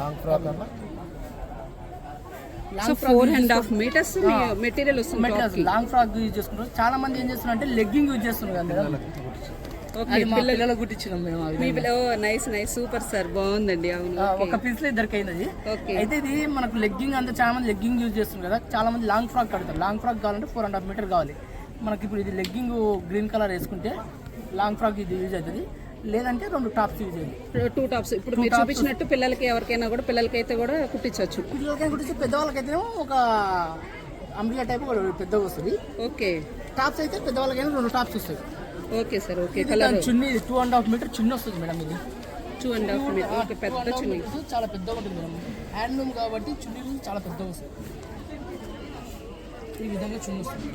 long frock అన్న సో 4.5 మీటర్స్ మెటీరియల్ వస్తుంది. లాంగ్ ఫ్రాక్ యూజ్ చేసుకుంటారు. చాలా మంది ఏం చేస్తున్నారు అంటే లెగ్గింగ్ యూజ్ చేస్తున్నారు కదా మేడం. ఓకే అది మా పిల్లలకు కుట్టించినాం మేము. నైస్ నైస్ సూపర్ సార్, బాగుందండి. అవును ఒక పీస్ లో ఇద్దరికి అయింది. ఓకే అయితే ఇది మనకు లెగ్గింగ్ అంతా చాలా మంది లెగ్గింగ్ యూజ్ చేస్తున్నారు కదా, చాలా మంది లాంగ్ ఫ్రాక్ కడతారు. లాంగ్ ఫ్రాక్ కావాలంటే 4.5 మీటర్ కావాలి మనకి. ఇప్పుడు ఇది లెగ్గింగ్ గ్రీన్ కలర్ వేసుకుంటే లాంగ్ ఫ్రాక్ ఇది యూజ్ అవుతుంది, లేదంటే 2 టాప్స్ యూజ్ అయ్యింది. 2 టాప్స్ ఇప్పుడు మీరు చూపించినట్టు పిల్లలకి ఎవరికైనా కూడా పిల్లలకైతే కూడా కుట్టించవచ్చు. పిల్లలకైనా కుట్టించి పెద్దవాళ్ళకైతే ఒక అంబ్రెల్లా టైప్ పెద్దగా వస్తుంది. ఓకే టాప్స్ అయితే పెద్దవాళ్ళకైనా 2 టాప్స్ వస్తాయి. Okay sir okay. కలర్ చున్నీ 2.5 మీటర్ చున్నీ వస్తుంది మేడం. ఇది 2.5 మీటర్. ఓకే పెద్ద చున్నీ, చాలా పెద్దగా ఉంటుంది మేడం. హ్యాండ్లూమ్ కాబట్టి చున్నీ చాలా పెద్దగా వస్తుంది. ఈ విధంగా చున్నీ వస్తుంది.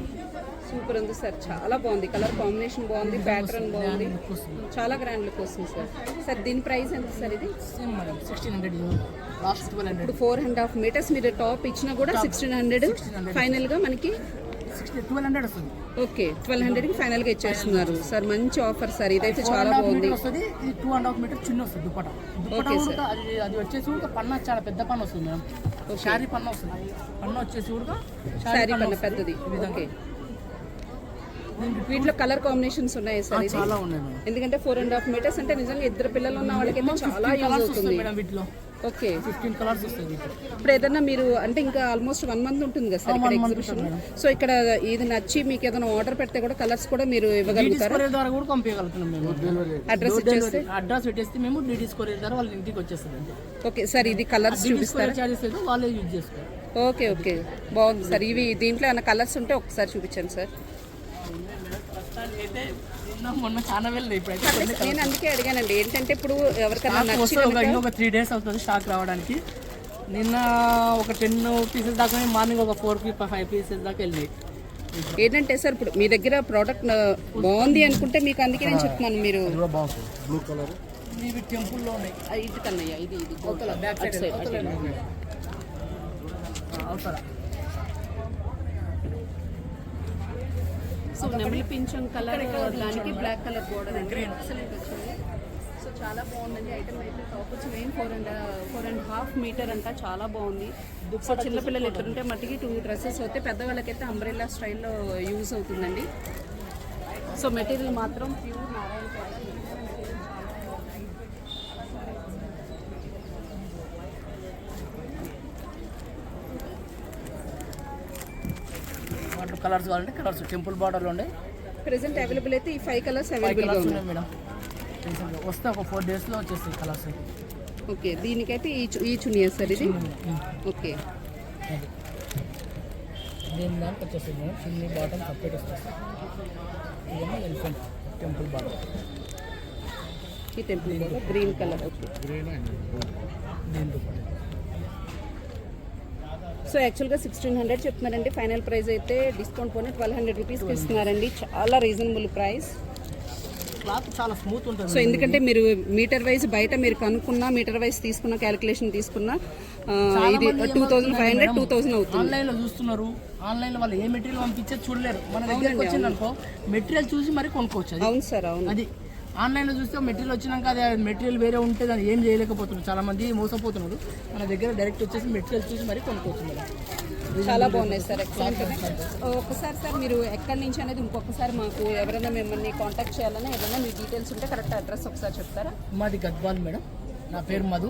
సూపర్ ఉంది సార్, చాలా బాగుంది, కలర్ కాంబినేషన్ బాగుంది, ప్యాటర్న్ బాగుంది, లుక్ వస్తుంది. చాలా గ్రాండ్ లుక్ వస్తుంది సార్. సార్ దీని ప్రైస్ ఎంత సార్ ఇది? Same madam 1600 last 1200. ఇప్పుడు 4.5 మీటర్స్ మీరు టాప్ ఇచ్చినా కూడా 1600 ఫైనల్గా మనకి 1200 వస్తుంది. ఓకే 1200కి ఫైనల్గా ఇచ్చేస్తున్నారు సార్. మంచి ఆఫర్ సార్, ఇదైతే చాలా 4.5 బాగుంది. మీటర్ వస్తుంది. ఇది 2.5 మీటర్ చున్నీ వస్తుంది. Dupatta Okay, sir. కూడా అది వచ్చేసి కూడా పన్న చాలా పెద్ద పన్న వస్తుంది మేడం. శారీ పన్న వస్తుంది. పన్న వచ్చేసి కూడా శారీ పన్న వస్తుంది. పెద్దది. ఈ విధంగా. ఓకే, వీటిలో కలర్ కాంబినేషన్స్ ఉన్నాయి సార్ ఇది? చాలా ఉన్నాయి మేడం. ఎందుకంటే 4.5 మీటర్స్ అంటే నిజంగా ఇద్దరు పిల్లలు ఉన్న వాళ్ళకైతే చాలా యూజ్ కలర్స్ అవుతుంది. వస్తాయి మేడం వీటిలో. ఓకే, 15 కలర్స్ వస్తుంది. ఇప్పుడు ఏదన్నా మీరు అంటే ఇంకా ఆల్మోస్ట్ 1 మంత్ ఉంటుంది కదా సార్ ఇక్కడ ఎగ్జిబిషన్. సో ఇక్కడ ఇది నచ్చి మీకు ఏదైనా ఆర్డర్ పెడితే కూడా కలర్స్ కూడా మీరు ఇవ్వగలుగుతారా? కొరియర్ ద్వారా కూడా పంపించగలుగుతున్నాం మేము. అడ్రస్ ఇచ్చేస్తే? అడ్రస్ పెట్టేస్తే మేము డీటీస్ కొరియర్ ద్వారా వాళ్ళ ఇంటికి వచ్చేస్తుంది అండి. ఓకే సార్, ఇది కలర్స్ చూపిస్తారా? చార్జెస్ అయితే వాళ్ళే యూజ్ చేసుకోవాలి. ఓకే ఓకే, బాగుంది సార్. ఇవి దీంట్లో ఏమైనా కలర్స్ ఉంటే ఒకసారి చూపించండి సార్. అయితే మొన్న చాలా వెళ్ళలేదు. ఇప్పుడైతే కొన్ని నేను అందుకే అడిగానండి, ఏంటంటే ఇప్పుడు ఎవరికైనా స్టాక్ నచ్చి వస్తే ఇంకొక 3 days అవుతుంది స్టాక్ రావడానికి. నిన్న ఒక 10 పీసెస్ దాకా మార్నింగ్ ఒక 4-5 పీసెస్ దాకా వెళ్ళినాయి. ఏంటంటే సార్ ఇప్పుడు మీ దగ్గర ప్రోడక్ట్ బాగుంది అనుకుంటే మీకు అందుకే నేను చెప్తున్నాను. మీరు బ్లూ కలర్ ఇవి టెంపుల్లో ఉన్నాయి. ఇది కన్నయ్య, ఇది ఇది అవతల బ్యాక్ సైడ్ side, అవతల. సో నెమలి పింఛం కలర్ దానికి బ్లాక్ కలర్ బోర్డర్ అండి, ఎక్సలెంట్ వచ్చింది. సో చాలా బాగుందండి ఐటమ్ అయితే. టాప్ వచ్చి మెయిన్ 4.5 మీటర్ అంట, చాలా బాగుంది. సో చిన్నపిల్లలు ఎక్కడుంటే మట్టికి 2 డ్రెస్సెస్ అయితే, పెద్దవాళ్ళకైతే అంబ్రెల్లా స్టైల్లో యూజ్ అవుతుందండి. సో మెటీరియల్ మాత్రం pure Narayana quality. Water colours కావాలంటే కలర్స్ టెంపుల్ బార్డర్లో ఉండే ప్రెసెంట్ అవైలబుల్ అయితే ఈ 5 కలర్స్ 5 అవైలబుల్గా కలర్స్ ఉన్నాయి. ఉన్నాయి మేడం. రీసెంట్గా వస్తే ఒక 4 daysలో వచ్చేస్తాయి కలర్స్. ఓకే, దీనికైతే ఈ చున్నీ సార్ ఇది? ఓకే, దీని దానికి వచ్చేస్తుంది మేడం. చున్నీ బాటమ్ సపరేట్ వస్తుంది. ఇదేమో ఎలిఫెంట్ టెంపుల్ బాటమ్. ఈ టెంపుల్ గ్రీన్ కలర్. ఓకే, దీని దుపట్టా. సో యాక్చువల్గా 1600 చెప్తున్నారండి. ఫైనల్ ప్రైస్ అయితే డిస్కౌంట్ పోనీ 1200 రూపీస్కి ఇస్తున్నారండి. చాలా రీజనబుల్ ప్రైస్. క్లాత్ చాలా స్మూత్ ఉంటుంది. సో ఎందుకంటే మీరు మీటర్ వైజ్ బయట మీరు కనుక్కున్నా, మీటర్ వైజ్ తీసుకున్న క్యాలిక్యులేషన్ తీసుకున్నా ఇది 2500 2000 అవుతుంది. ఆన్లైన్లో చూస్తున్నారు. ఆన్లైన్లో వాళ్ళు ఏ మెటీరియల్ పంపించేది చూడలేరు. మన దగ్గరికి వచ్చింది అనుకో మెటీరియల్ చూసి మరి కొనుక్కోవచ్చు. అది అవును సార్, అవును. అది ఆన్లైన్లో చూస్తే మెటీరియల్ వచ్చినాక అది మెటీరియల్ వేరే ఉంటే దాన్ని ఏం చేయలేకపోతున్నారు. చాలా మంది మోసపోతున్నారు. మన దగ్గర డైరెక్ట్ వచ్చేసి మెటీరియల్ చూసి మరి కొనుక్కోవచ్చు మేడం. చాలా బాగున్నాయి సార్, ఎక్సలెంట్. ఒకసారి సార్ మీరు ఎక్కడి నుంచి అనేది ఇంకొకసారి మాకు ఎవరైనా మిమ్మల్ని కాంటాక్ట్ చేయాలన్నా ఏదైనా మీ డీటెయిల్స్ ఉంటే కరెక్ట్ అడ్రస్ ఒకసారి చెప్తారా? మాది గద్వాల్ మేడం. నా పేరు మధు.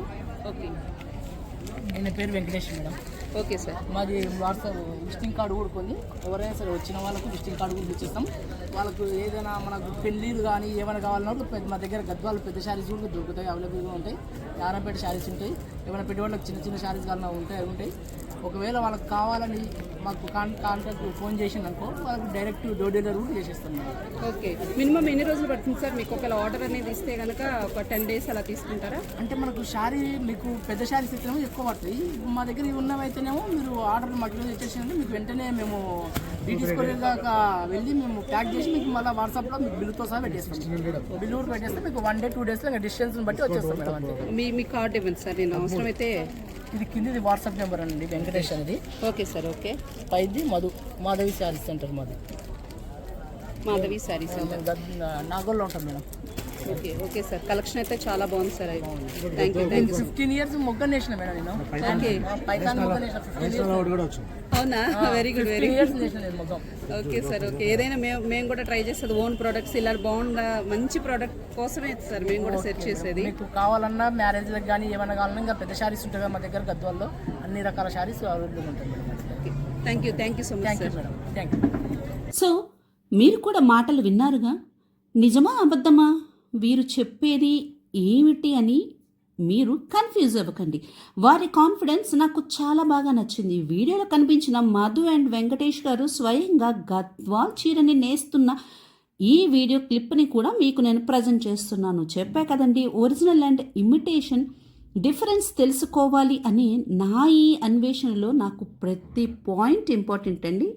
ఓకే, ఈయన పేరు వెంకటేష్ మేడం. Okay sir. మాది వాట్సాప్ విజిటింగ్ కార్డు కూడా కొన్ని ఎవరైనా సరే వచ్చిన వాళ్ళకు విజిటింగ్ కార్డు కూడా ఇచ్చేస్తాం. వాళ్ళకు ఏదైనా మనకు పెళ్ళిళ్ళు కానీ ఏమైనా కావాలన్నప్పుడు మా దగ్గర గద్వాలు పెద్ద శారీస్ కూడా దొరుకుతాయి, అవైలబుల్గా ఉంటాయి. యారంపేట శారీస్ ఉంటాయి. ఏమైనా పెట్టుబడులకు చిన్న చిన్న శారీస్ కావాలన్నా ఉంటాయి. ఒకవేళ వాళ్ళకి కావాలని మాకు కాంటాక్ట్ ఫోన్ చేసింది అనుకో వాళ్ళకి డైరెక్ట్ డోర్ డెలివరీ కూడా చేసేస్తాం. ఓకే, మినిమం ఎన్ని రోజులు పడుతుంది సార్ మీకు ఒకవేళ ఆర్డర్ అనేది ఇస్తే కనుక? ఒక 10 days అలా తీసుకుంటారా? అంటే మనకు శారీ మీకు పెద్ద శారీస్ ఇస్తేనేమో ఎక్కువ పడుతుంది. మా దగ్గర ఉన్నవైతేనేమో మీరు ఆర్డర్ మాకు ఈరోజు ఇచ్చేసిందంటే మీకు వెంటనే మేము డీటీస్ కొరియర్ దాకా వెళ్ళి మేము ప్యాక్ చేసి మీకు మళ్ళీ వాట్సాప్లో మీకు బిల్లుతో సహా పెట్టేస్తాం. బిల్లు కూడా పెట్టేస్తే మీకు 1 day 2 daysలో ఇంకా డిస్టెన్స్ని బట్టి వచ్చేస్తాం మేడం. అంతే. మీ కార్డ్ ఇవ్వండి సార్, నేను అవసరమైతే. ఇది కిందిది వాట్సాప్ నెంబర్ అండి, వెంకటేష్ అనేది. Okay sir, okay. పైది మధు, మాధవి శారీస్ సెంటర్ మాది, మాధవి శారీ సెంటర్, నాగోల్లో ఉంటాం madam. Okay okay sir. Collection అయితే చాలా బాగుంది sir. Thank you, thank you. 15 years మొగ్గ నేసిన మేడం నేను. ఓకే, పైతాన్ మొగ్గ నేసిన 15 years. అవునా? Very good, very 15 good. years నేసిన నేను మొగ్గం. Okay sir, okay. ఏదైనా మేము కూడా ట్రై చేసేది ఓన్ ప్రోడక్ట్స్ ఇలా బాగుండా మంచి ప్రోడక్ట్ కోసమే సార్ మేము కూడా సెర్చ్ చేసేది. మీకు కావాలన్నా మ్యారేజ్లకు కానీ ఏమైనా కావాలన్నా ఇంకా పెద్ద శారీస్ ఉంటాయి కదా మా దగ్గర గద్వాల్లో, అన్ని రకాల శారీస్ అవైలబుల్ ఉంటాయి madam. Thank you so much thank you sir. Madam. Thank you. So మీరు కూడా మాటలు విన్నారుగా. నిజమా అబద్ధమా వీరు చెప్పేది ఏమిటి అని మీరు కన్ఫ్యూజ్ అవ్వకండి. వారి కాన్ఫిడెన్స్ నాకు చాలా బాగా నచ్చింది. వీడియోలో కనిపించిన మధు అండ్ వెంకటేష్ గారు స్వయంగా గద్వాల్ చీరని నేస్తున్న ఈ వీడియో క్లిప్ని కూడా మీకు నేను ప్రజెంట్ చేస్తున్నాను. చెప్పా కదండి, ఒరిజినల్ అండ్ ఇమిటేషన్ డిఫరెన్స్ తెలుసుకోవాలి అని నా ఈ అన్వేషణలో నాకు ప్రతి పాయింట్ ఇంపార్టెంట్ అండి.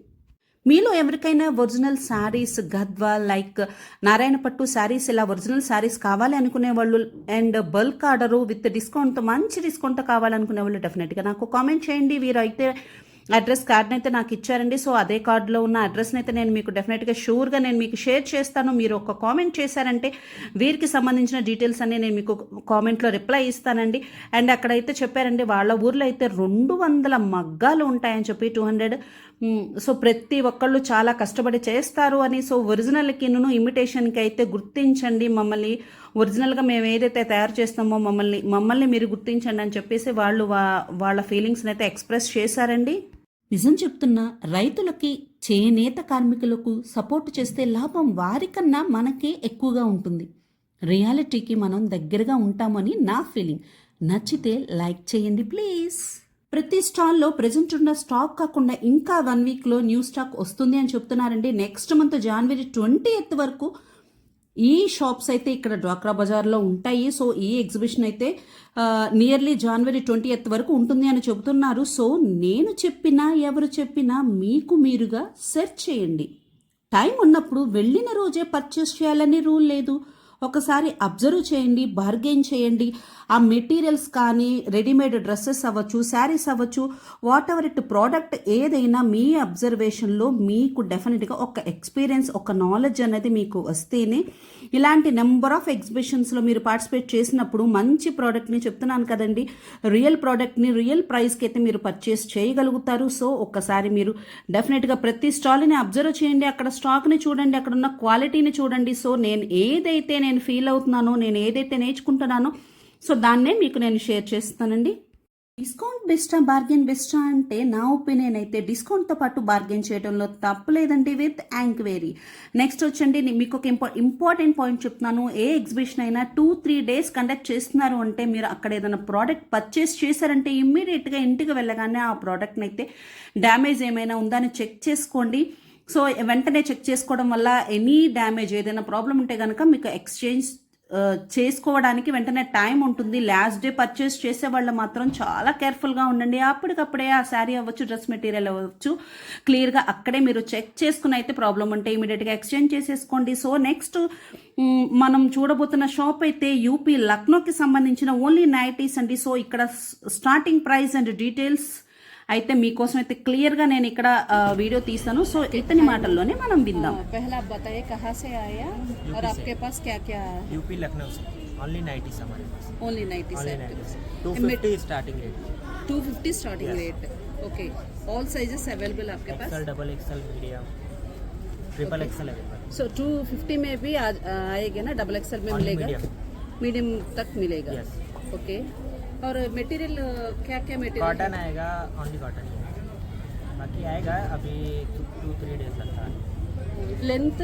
మీలో ఎవరికైనా ఒరిజినల్ శారీస్ గద్వా లైక్ నారాయణ పట్టు శారీస్ ఇలా ఒరిజినల్ శారీస్ కావాలి అనుకునే వాళ్ళు అండ్ బల్క్ ఆర్డరు విత్ డిస్కౌంట్తో మంచి డిస్కౌంట్తో కావాలనుకునే వాళ్ళు డెఫినెట్గా నాకు కామెంట్ చేయండి. వీరు అయితే అడ్రస్ కార్డ్ని అయితే నాకు ఇచ్చారండి. సో అదే కార్డులో ఉన్న అడ్రస్ని అయితే నేను మీకు డెఫినెట్గా షూర్గా నేను మీకు షేర్ చేస్తాను. మీరు ఒక కామెంట్ చేశారంటే వీరికి సంబంధించిన డీటెయిల్స్ అన్ని నేను మీకు కామెంట్లో రిప్లై ఇస్తానండి. అండ్ అక్కడైతే చెప్పారండి వాళ్ళ ఊర్లో అయితే 200 మగ్గాలు ఉంటాయని చెప్పి 200. సో ప్రతి ఒక్కళ్ళు చాలా కష్టపడి చేస్తారు అని. సో ఒరిజినల్కి ఇమిటేషన్కి అయితే గుర్తించండి మమ్మల్ని, ఒరిజినల్గా మేము ఏదైతే తయారు చేస్తామో మమ్మల్ని మీరు గుర్తించండి అని చెప్పేసి వాళ్ళు వాళ్ళ ఫీలింగ్స్ని అయితే ఎక్స్ప్రెస్ చేశారండి. నిజం చెప్తున్నా, రైతులకి చేనేత కార్మికులకు సపోర్ట్ చేస్తే లాభం వారికన్నా మనకే ఎక్కువగా ఉంటుంది. రియాలిటీకి మనం దగ్గరగా ఉంటామని నా ఫీలింగ్. నచ్చితే లైక్ చేయండి ప్లీజ్. ప్రతి స్టాల్లో ప్రెజెంట్ ఉన్న స్టాక్ కాకుండా ఇంకా 1 వీక్లో న్యూ స్టాక్ వస్తుంది అని చెప్తున్నారండి. నెక్స్ట్ మంత్ January 20th వరకు ఈ షాప్స్ అయితే ఇక్కడ డ్వాక్రా బజార్లో ఉంటాయి. సో ఈ ఎగ్జిబిషన్ అయితే నియర్లీ January 20th వరకు ఉంటుంది అని చెబుతున్నారు. సో నేను చెప్పినా ఎవరు చెప్పినా మీకు మీరుగా సెర్చ్ చేయండి. టైం ఉన్నప్పుడు వెళ్ళిన రోజే పర్చేస్ చేయాలని రూల్ లేదు. ఒకసారి అబ్జర్వ్ చేయండి, బార్గెయిన్ చేయండి. ఆ మెటీరియల్స్ కానీ రెడీమేడ్ డ్రెస్సెస్ అవ్వచ్చు, శారీస్ అవ్వచ్చు, వాట్ ఎవర్ ఇట్ ప్రోడక్ట్ ఏదైనా మీ అబ్జర్వేషన్లో మీకు డెఫినెట్గా ఒక ఎక్స్పీరియన్స్, ఒక నాలెడ్జ్ అనేది మీకు వస్తేనే ఇలాంటి నెంబర్ ఆఫ్ ఎగ్జిబిషన్స్లో మీరు పార్టిసిపేట్ చేసినప్పుడు మంచి ప్రోడక్ట్ని చెప్తున్నాను కదండి, రియల్ ప్రోడక్ట్ని రియల్ ప్రైస్కి అయితే మీరు పర్చేస్ చేయగలుగుతారు. సో ఒక్కసారి మీరు డెఫినెట్గా ప్రతి స్టాల్ని అబ్జర్వ్ చేయండి, అక్కడ స్టాక్ని చూడండి, అక్కడ ఉన్న క్వాలిటీని చూడండి. సో నేను ఫీల్ అవుతున్నానో, నేను ఏదైతే నేర్చుకుంటున్నానో సో దాన్నే మీకు నేను షేర్ చేస్తానండి. డిస్కౌంట్ బెస్టా బార్గెన్ బెస్టా అంటే నా ఒపీనియన్ అయితే డిస్కౌంట్తో పాటు బార్గెన్ చేయడంలో తప్పలేదండి విత్ ఎంక్వైరీ. నెక్స్ట్ వచ్చండి మీకు ఒక ఇంపార్టెంట్ పాయింట్ చెప్తున్నాను. ఏ ఎగ్జిబిషన్ అయినా 2-3 days కండక్ట్ చేస్తున్నారు అంటే మీరు అక్కడ ఏదైనా ప్రోడక్ట్ పర్చేస్ చేశారంటే ఇమ్మీడియట్గా ఇంటికి వెళ్ళగానే ఆ ప్రోడక్ట్ని అయితే డ్యామేజ్ ఏమైనా ఉందా అని చెక్ చేసుకోండి. సో వెంటనే చెక్ చేసుకోవడం వల్ల ఎనీ డ్యామేజ్ ఏదైనా ప్రాబ్లం ఉంటే కనుక మీకు ఎక్స్చేంజ్ చేసుకోవడానికి వెంటనే టైం ఉంటుంది. లాస్ట్ డే పర్చేస్ చేసే వాళ్ళు మాత్రం చాలా కేర్ఫుల్గా ఉండండి. అప్పటికప్పుడే ఆ శారీ అవ్వచ్చు, డ్రెస్ మెటీరియల్ అవ్వచ్చు, క్లియర్గా అక్కడే మీరు చెక్ చేసుకుని అయితే ప్రాబ్లం ఉంటే ఇమీడియట్గా ఎక్స్చేంజ్ చేసేసుకోండి. సో నెక్స్ట్ మనం చూడబోతున్న షాప్ అయితే యూపీ లక్నోకి సంబంధించిన ఓన్లీ నైటీస్ అండి. సో ఇక్కడ స్టార్టింగ్ ప్రైస్ అండ్ డీటెయిల్స్ అయితే మీకోసం అయితే క్లియర్గా నేను ఇక్కడ వీడియో తీస్తాను. సో ఇతని మాటల్లోనే మనం విందాం. पहला आप बताइए कहाँ से आया और आपके पास क्या क्या है? यूपी लखनऊ से ओनली 90s हमारे पास. Only 90 Only set 90s. 250 starting rate. 250 starting Yes. Rate. Okay, all sizes available आपके पास? XL, double XL, medium, triple Okay. XL available. So 250 में भी आएगा ना, डबल एक्सल में Only मिलेगा, medium. मीडियम तक मिलेगा. Yes. ओके, और मटेरियल क्या क्या मटेरियल? कॉटन आएगा, ओनली कॉटन. बाकी आएगा अभी 2-3 days लगता है. लेंथ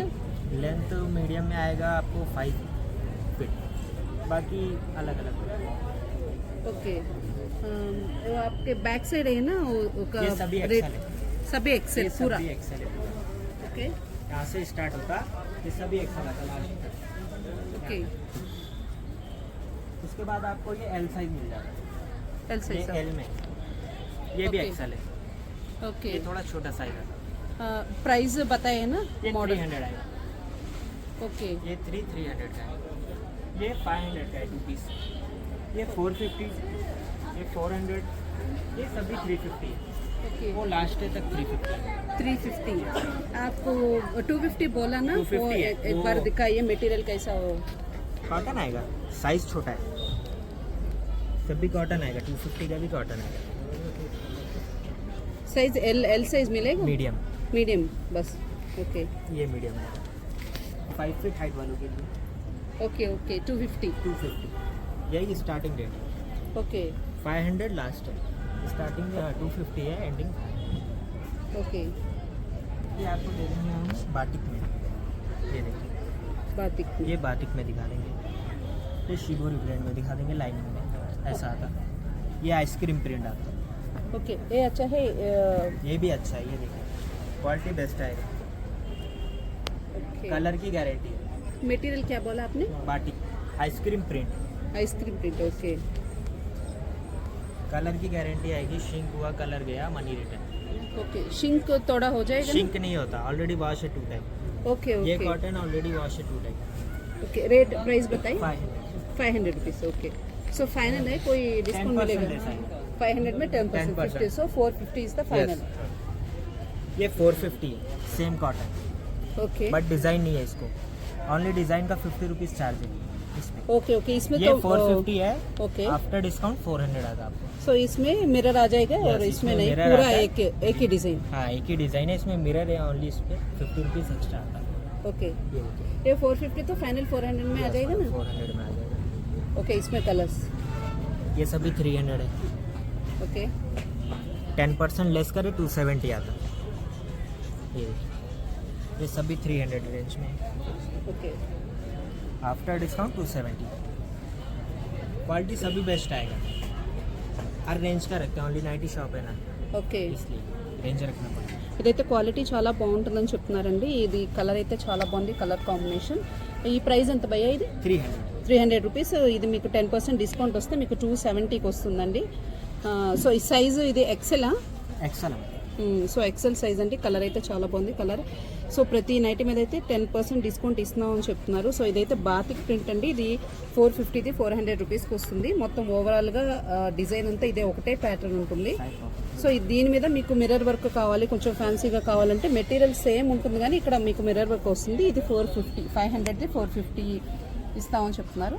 लेंथ मीडियम में आएगा आपको 5 फीट. बाकी अलग अलग. ओके, वो आपके बैक साइड है ना वो का ये सभी रेट? एक्सल है. सभी एक्सेल ये पूरा? सभी एक्सल है. ओके यहाँ से स्टार्ट होता, ये सभी एक्सल आता लास्ट तक. ओके, उसके बाद आपको ये एल साइज मिल जाता है. एल ये साइज. एल में. ये भी Okay. एक्सल है. ओके, ये थोड़ा छोटा साइज है. प्राइस बताइए ना ये मॉडल. 300 आएगा. ओके, ये 300 का है. ये 500 का है 2 पीस. ये 450, ये 400, ये सभी 350 है. ओके, वो लास्ट डे तक 350 है. 350. आपको 250 बोला ना, 250 वो है, एक वो- बार दिखाइए मटेरियल कैसा हो. कॉटन आएगा, साइज छोटा है. सभी कॉटन आएगा, 250 का भी कॉटन आएगा. साइज एल साइज मिलेगा? मीडियम. मीडियम बस. ओके ये मीडियम है. 5 फीट हाइट वालों के लिए ओके ओके, 250. 250. यही स्टार्टिंग रेट. ओके 500 लास्ट है. स्टार्टिंग 250 है, एंडिंग 500. ओके, ये आपको दे देंगे हम बाटिक में. ये देखिए, बातिक. ये बाटिक में दिखा देंगे. ये शिबोरी प्रिंट में दिखा देंगे, लाइनिंग में ऐसा आता. ये आइसक्रीम प्रिंट आता. ओके, ये अच्छा है. ये भी अच्छा है. ये देखिए, क्वालिटी बेस्ट आएगा. ओके, कलर की गारंटी है. मटेरियल क्या बोला आपने? Batik ice cream print. Ice cream print. Okay colour की गारंटी आएगी. शिंक हुआ, कलर गया, मनी रिटर्न. ओके शिंक थोड़ा हो जाएगा शिंक नहीं होता, ऑलरेडी वॉश है 2 टाइम। ओके ये ओके कॉटन ऑलरेडी वॉश है 2 टाइम। ओके रेट प्राइस बताइए 500 500 रुपीज़ ओके सो फाइनल है कोई डिस्काउंट 10% मिलेगा डिस्काउंट। 500 में 10% 10%। 50 सो 450 इज द फाइनल ये 450 है, same cotton, okay but design नहीं है इसको, ओनली डिज़ाइन का 50 रुपीज़ चार्ज है इसमें। ओके ओके इसमें ये तो 450 है, ओके आफ्टर डिस्काउंट 400 आता आपको। सो इसमें मिरर आ जाएगा और Yes, इसमें इसमें नहीं mirror पूरा आता है। एक ही डिज़ाइन हाँ, एक ही डिज़ाइन है, इसमें मिरर है ओनली, इस पर 50 रुपीज़ एक्स्ट्रा आता है। ओके ये देखिए, ये 450 तो फाइनल 400 में आ जाएगा ना 400 में आ जाएगा। ओके इसमें कलर्स ये सभी 300 है, ओके 10% लेस करे 270 आता है। ये देखिए, ये सभी 300 रेंज में है, ओके आफ्टर डिस्काउंट 270। क्वालिटी सभी बेस्ट आएगा, हर रेंज का रखते हैं, ओनली 90 शॉप है ना, ఓకే इसलिए रेंज रखना पड़ता है। ఇదైతే క్వాలిటీ చాలా బాగుంటుందని చెప్తున్నారండి ఇది కలర్ అయితే చాలా బాగుంది కలర్ కాంబినేషన్ ఈ ప్రైస్ ఎంత భయ్యా ఇది 300 300 రూపీస్ ఇది మీకు 10% డిస్కౌంట్ వస్తే మీకు 270కి వస్తుందండి సో ఈ సైజు ఇది ఎక్సెలా एक्सल సో ఎక్సెల్ సైజ్ అండి కలర్ అయితే చాలా బాగుంది కలర్ సో ప్రతి నైట్ మీద అయితే 10% డిస్కౌంట్ ఇస్తున్నామని చెప్తున్నారు సో ఇదైతే బాతిక్ ప్రింట్ అండి ఇది 450ది 400 రూపీస్కి వస్తుంది మొత్తం ఓవరాల్గా డిజైన్ అంతా ఇదే ఒకటే ప్యాటర్న్ ఉంటుంది సో దీని మీద మీకు మిర్రర్ వర్క్ కావాలి కొంచెం ఫ్యాన్సీగా కావాలంటే మెటీరియల్ సేమ్ ఉంటుంది కానీ ఇక్కడ మీకు మిర్రర్ వర్క్ వస్తుంది ఇది 450 500ది 450 ఇస్తామని చెప్తున్నారు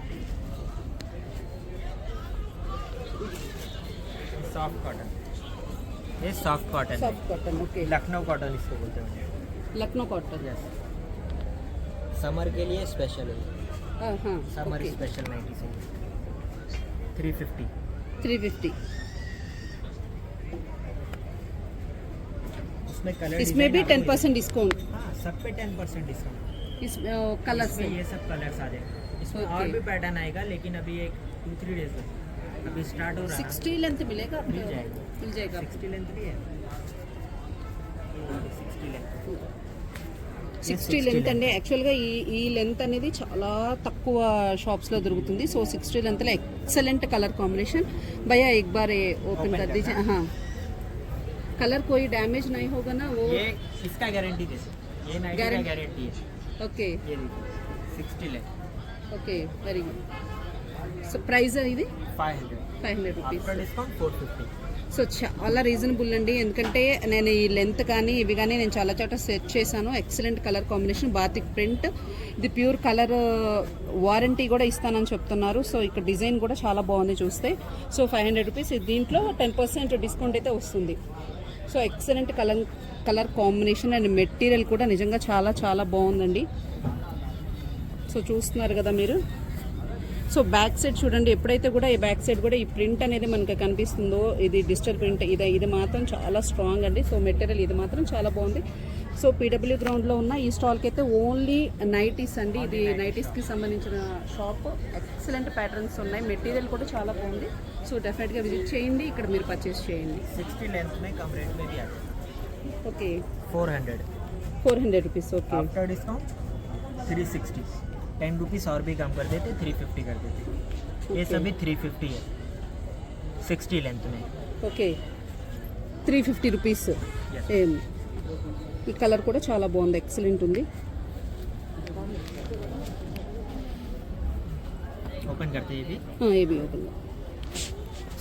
सॉफ्ट कॉटन, ये सॉफ्ट कॉटन है, soft cotton okay Lucknow cotton इसको बोलते हैं। లక్నో కాటన్ यस, समर के लिए स्पेशल है, समर ఓకే स्पेशल 90 से 350। 350 इसमें कलर इसमें भी 10% डिस्काउंट हाँ, सब पे 10% डिस्काउंट। इस कलर्स इसमें ये सब कलर्स आ जाएंगे, इसमें और Okay. भी पैटर्न आएगा, लेकिन अभी एक 2-3 डेज में अभी स्टार्ट हो रहा है। 60 लेंथ मिलेगा आपको? मिल जाएगा। मिल जाएगा 60 लेंथ भी है, 60 लेंथ 60 లెంత్ అండి యాక్చువల్గా ఈ లెంత్ అనేది చాలా తక్కువ షాప్స్లో దొరుకుతుంది సో 60 లెంత్లో ఎక్సలెంట్ కలర్ కాంబినేషన్ भैया एक बार ये ओपन कर दीजिए हाँ कलर कोई डैमेज नहीं होगा ना वो ये इसका गारंटी दे सकते, ये 90 का गारंटी है। ओके ये देखिए 60 length okay very good so price ఇది 500, 500 రూపీస్ आफ्टर डिस्काउंट 450। సో చాలా రీజనబుల్ అండి ఎందుకంటే నేను ఈ లెంత్ కానీ ఇవి కానీ నేను చాలా చోట సెట్ చేశాను excellent colour combination batik print ఇది ప్యూర్ కలర్ వారంటీ కూడా ఇస్తానని చెప్తున్నారు సో ఇక్కడ డిజైన్ కూడా చాలా బాగుంది చూస్తే సో 500 రూపీస్ దీంట్లో 10% డిస్కౌంట్ అయితే వస్తుంది so excellent colour combination and material కూడా నిజంగా చాలా చాలా బాగుందండి సో చూస్తున్నారు కదా మీరు సో బ్యాక్ సైడ్ చూడండి ఎప్పుడైతే కూడా ఈ బ్యాక్ సైడ్ కూడా ఈ ప్రింట్ అనేది మనకి కనిపిస్తుందో ఇది డిజిటల్ ప్రింట్ ఇది మాత్రం చాలా స్ట్రాంగ్ అండి సో మెటీరియల్ ఇది మాత్రం చాలా బాగుంది సో పీడబ్ల్యూ గ్రౌండ్లో ఉన్న ఈ స్టాల్కి అయితే ఓన్లీ నైటీస్ అండి ఇది నైటీస్కి సంబంధించిన షాప్ ఎక్సలెంట్ ప్యాటర్న్స్ ఉన్నాయి మెటీరియల్ కూడా చాలా బాగుంది సో డెఫినెట్గా విజిట్ చేయండి ఇక్కడ మీరు పర్చేస్ చేయండి 60 लेंथ में कम रेट में भी आता है, okay 400 400 rupees okay after discount 360, 10 rupees और भी कम कर देते, 350 कर देते। ये Okay. सभी 350 है 60 लेंथ में। Okay 350 rupees Yes. ఏం ఈ కలర్ కూడా చాలా బాగుంది ఎక్సలెంట్ ఉంది ओपन करते ये भी ये भी ओपन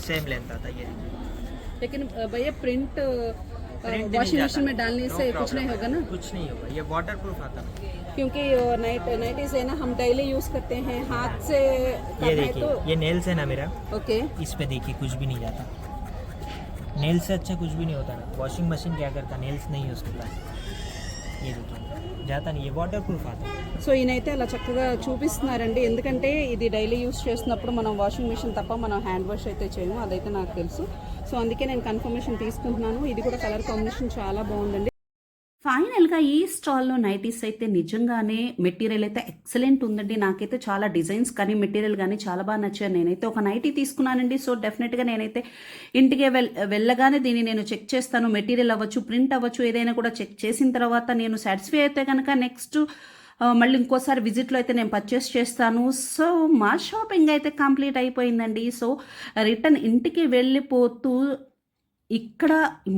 सेम लेंथ आता है, ये देखिए। लेकिन भैया प्रिंट Print नहीं वॉशिंग जाता। मशीन में डालने No से कुछ problem। नहीं होगा ना कुछ नहीं होगा, ये वाटर प्रूफ आता है। क्योंकि नाइटीज है ना हम डेली यूज करते हैं हाथ से ये करना है देखिए, तो ये नेल्स है ना मेरा, ओके इस पे देखिए कुछ भी नहीं जाता, नेल से अच्छा कुछ भी नहीं होता ना। वॉशिंग मशीन क्या करता, नेल्स नहीं यूज़ करता, ये देखिए जाता नहीं, ये वाटर प्रूफ आता है। సో ఈయనైతే అలా చక్కగా చూపిస్తున్నారండి ఎందుకంటే ఇది డైలీ యూస్ చేస్తున్నప్పుడు మనం వాషింగ్ మిషన్ తప్ప మనం హ్యాండ్ వాష్ అయితే చేయము అదైతే నాకు తెలుసు సో అందుకే నేను కన్ఫర్మేషన్ తీసుకుంటున్నాను ఇది కూడా కలర్ కాంబినేషన్ చాలా బాగుందండి ఫైనల్గా ఈ స్టాల్లో నైటీస్ అయితే నిజంగానే మెటీరియల్ అయితే ఎక్సలెంట్ ఉందండి నాకైతే చాలా డిజైన్స్ కానీ మెటీరియల్ కానీ చాలా బాగా నచ్చారు నేనైతే ఒక నైటీ తీసుకున్నానండి సో డెఫినెట్గా నేనైతే ఇంటికి వెళ్ళగానే దీన్ని నేను చెక్ చేస్తాను మెటీరియల్ అవ్వచ్చు ప్రింట్ అవ్వచ్చు ఏదైనా కూడా చెక్ చేసిన తర్వాత నేను సాటిస్ఫై అయితే కనుక నెక్స్ట్ మళ్ళీ ఇంకోసారి విజిట్లో అయితే నేను పర్చేస్ చేస్తాను సో మా షాపింగ్ అయితే కంప్లీట్ అయిపోయిందండి సో రిటర్న్ ఇంటికి వెళ్ళిపోతూ ఇక్కడ